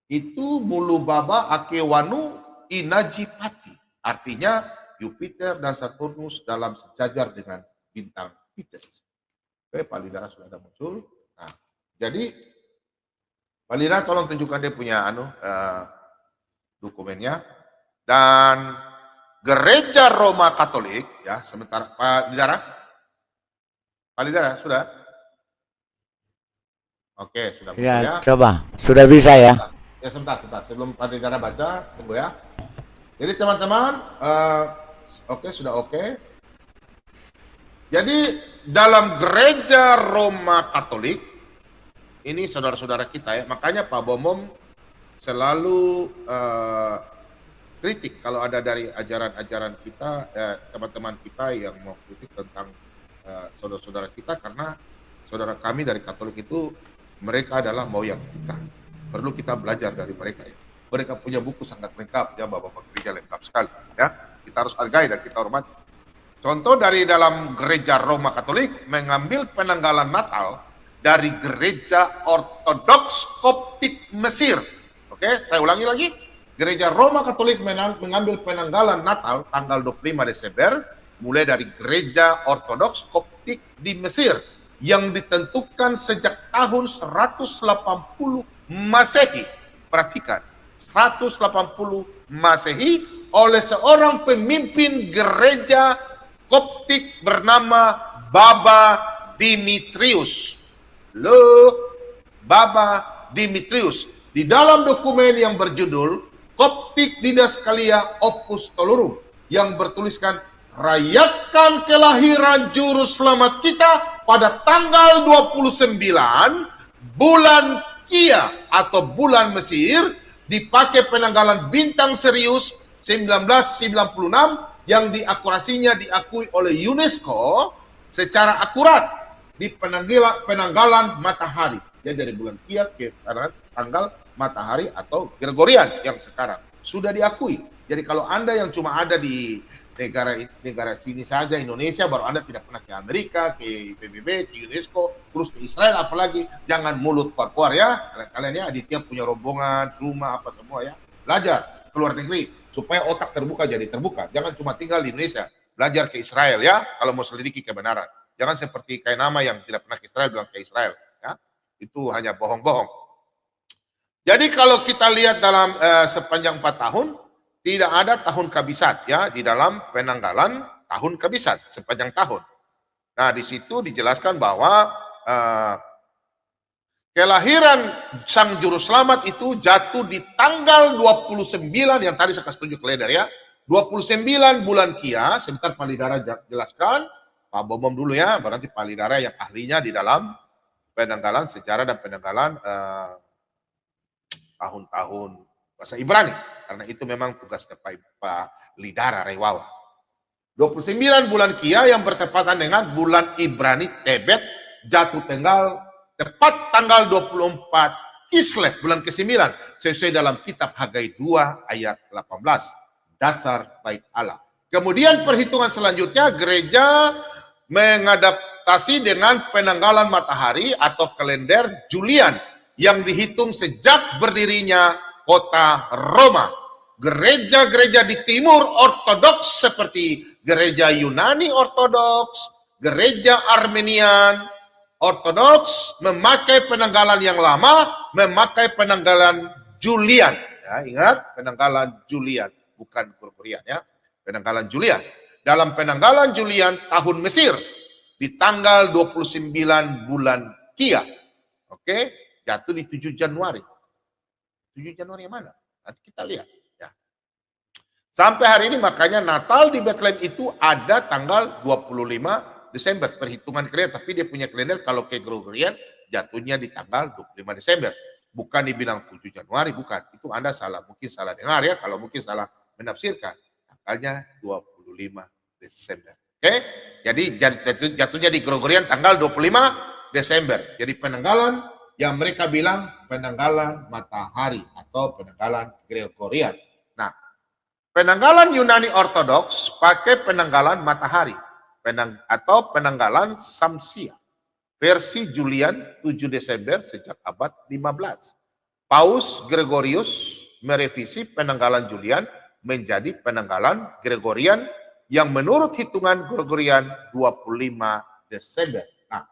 itu mulu baba akewanu inajipati, artinya Jupiter dan Saturnus dalam sejajar dengan bintang Pisces. Oke, Pak Lidara sudah ada muncul. Nah, jadi Pak Lidara tolong tunjukkan dia punya dokumennya. Dan Gereja Roma Katolik ya, sementara Pak Lidara sudah. Oke, sudah ya. Coba, sudah bisa ya. Ya sebentar, sebelum Pak Lidara baca, tunggu ya. Jadi teman-teman, oke, sudah oke. Jadi dalam Gereja Roma Katolik, ini saudara-saudara kita ya, makanya Pak Bomom selalu kritik kalau ada dari ajaran-ajaran kita, teman-teman kita yang mau kritik tentang saudara-saudara kita, karena saudara kami dari Katolik itu, mereka adalah moyang kita. Perlu kita belajar dari mereka ya. Mereka punya buku sangat lengkap ya, bapak-bapak gereja lengkap sekali ya. Kita harus hargai dan kita hormati. Contoh dari dalam Gereja Roma Katolik mengambil penanggalan Natal dari Gereja Ortodoks Koptik Mesir. Oke, saya ulangi lagi. Gereja Roma Katolik mengambil penanggalan Natal tanggal 25 Desember mulai dari Gereja Ortodoks Koptik di Mesir yang ditentukan sejak tahun 180 Masehi. Perhatikan, 180 Masehi oleh seorang pemimpin gereja Koptik bernama Baba Dimitrius. Baba Dimitrius. Di dalam dokumen yang berjudul Koptik Didaskalia Opus Tolurum yang bertuliskan rayakan kelahiran juru selamat kita pada tanggal 29 bulan Kia atau bulan Mesir, dipakai penanggalan bintang Sirius 1996 yang diakurasinya diakui oleh UNESCO secara akurat di penanggalan matahari. Jadi dari bulan Kia ke tanggal matahari atau Gregorian yang sekarang sudah diakui. Jadi kalau Anda yang cuma ada di negara sini saja, Indonesia, baru Anda tidak pernah ke Amerika, ke PBB, ke UNESCO, terus ke Israel apalagi, jangan mulut keluar ya. Kalian ya di tiap punya rombongan, rumah apa semua ya. Belajar keluar negeri supaya otak terbuka jadi terbuka. Jangan cuma tinggal di Indonesia, belajar ke Israel ya kalau mau selidiki kebenaran. Jangan seperti kayak nama yang tidak pernah ke Israel bilang ke Israel ya. Itu hanya bohong-bohong. Jadi kalau kita lihat dalam sepanjang 4 tahun, tidak ada tahun kabisat ya di dalam penanggalan tahun kabisat sepanjang tahun. Nah, di situ dijelaskan bahwa kelahiran Sang Juru Selamat itu jatuh di tanggal 29 yang tadi saya kasih tunjuk leader ya. 29 bulan Kia, sebentar Pak Lidara jelaskan, Pak Bomom dulu ya, berarti Pak Lidara yang ahlinya di dalam penanggalan sejarah dan penanggalan tahun-tahun bahasa Ibrani, karena itu memang tugasnya Pak Lidara Rewawa. 29 bulan Kia yang bertepatan dengan bulan Ibrani Tebet jatuh tepat tanggal 24 Kislev bulan ke-9 sesuai dalam kitab Hagai 2 ayat 18 dasar bait Allah. Kemudian perhitungan selanjutnya gereja mengadaptasi dengan penanggalan matahari atau kalender Julian yang dihitung sejak berdirinya kota Roma. gereja-gereja di timur ortodoks seperti gereja Yunani ortodoks, gereja Armenian ortodoks memakai penanggalan yang lama, memakai penanggalan Julian. Ya, ingat, penanggalan Julian, bukan Gregorian ya. Penanggalan Julian. Dalam penanggalan Julian tahun Mesir di tanggal 29 bulan Kia. Oke, jatuh di 7 Januari. 7 Januari yang mana? Nanti kita lihat ya. Sampai hari ini makanya Natal di Bethlehem itu ada tanggal 25 Desember perhitungan kalender, tapi dia punya kalender kalau ke Gregorian jatuhnya di tanggal 25 Desember. Bukan dibilang 7 Januari, bukan. Itu Anda salah, mungkin salah dengar ya, kalau mungkin salah menafsirkan. Tanggalnya 25 Desember. Oke? Jadi jatuhnya di Gregorian tanggal 25 Desember. Jadi penanggalan yang mereka bilang penanggalan matahari atau penanggalan Gregorian. Nah, penanggalan Yunani Ortodoks pakai penanggalan matahari atau penanggalan Samsia. Versi Julian 7 Desember sejak abad 15. Paus Gregorius merevisi penanggalan Julian menjadi penanggalan Gregorian yang menurut hitungan Gregorian 25 Desember. Nah,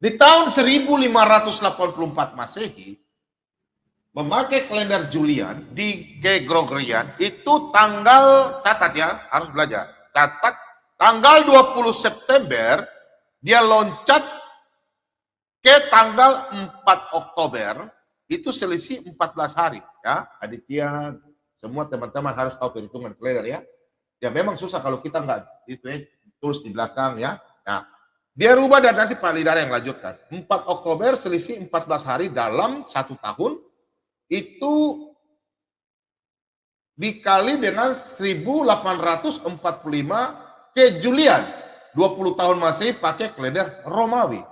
di tahun 1584 Masehi, memakai kalender Julian di Gregorian itu tanggal, catat ya, harus belajar. Catat, tanggal 20 September, dia loncat ke tanggal 4 Oktober, itu selisih 14 hari. Ya, Aditya, semua teman-teman harus tahu perhitungan kalender ya. Ya memang susah kalau kita nggak itu tulis di belakang ya. Nah, dia rubah dan nanti Pak Lidara yang lanjutkan. 4 Oktober selisih 14 hari dalam 1 tahun, itu dikali dengan 1845 ke Julian. 20 tahun masih pakai kalender Romawi.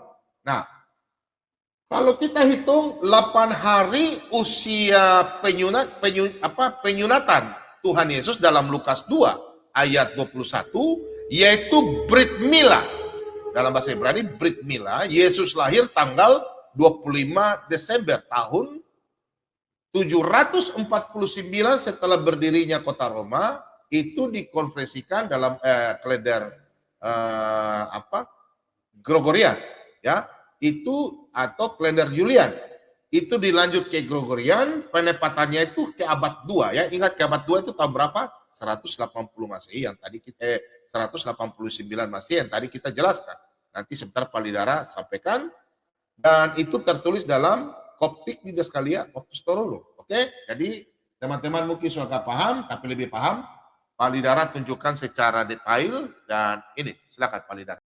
Nah, kalau kita hitung 8 hari usia penyunatan Tuhan Yesus dalam Lukas 2 ayat 21, yaitu Brit Milah. Dalam bahasa Ibrani Brit Milah, Yesus lahir tanggal 25 Desember tahun 749 setelah berdirinya kota Roma, itu dikonversikan dalam kalender Gregorian ya, itu atau kalender Julian. Itu dilanjut ke Gregorian, penempatannya itu ke abad 2 ya. Ingat ke abad 2 itu tahun berapa? 180 Masehi yang tadi kita 189 Masehi yang tadi kita jelaskan. Nanti sebentar Pak Lidara sampaikan, dan itu tertulis dalam Koptik di Daskalia Opus Torolo. Oke? Jadi teman-teman mungkin sudah paham, tapi lebih paham Pak Lidara tunjukkan secara detail, dan ini silakan Pak Lidara.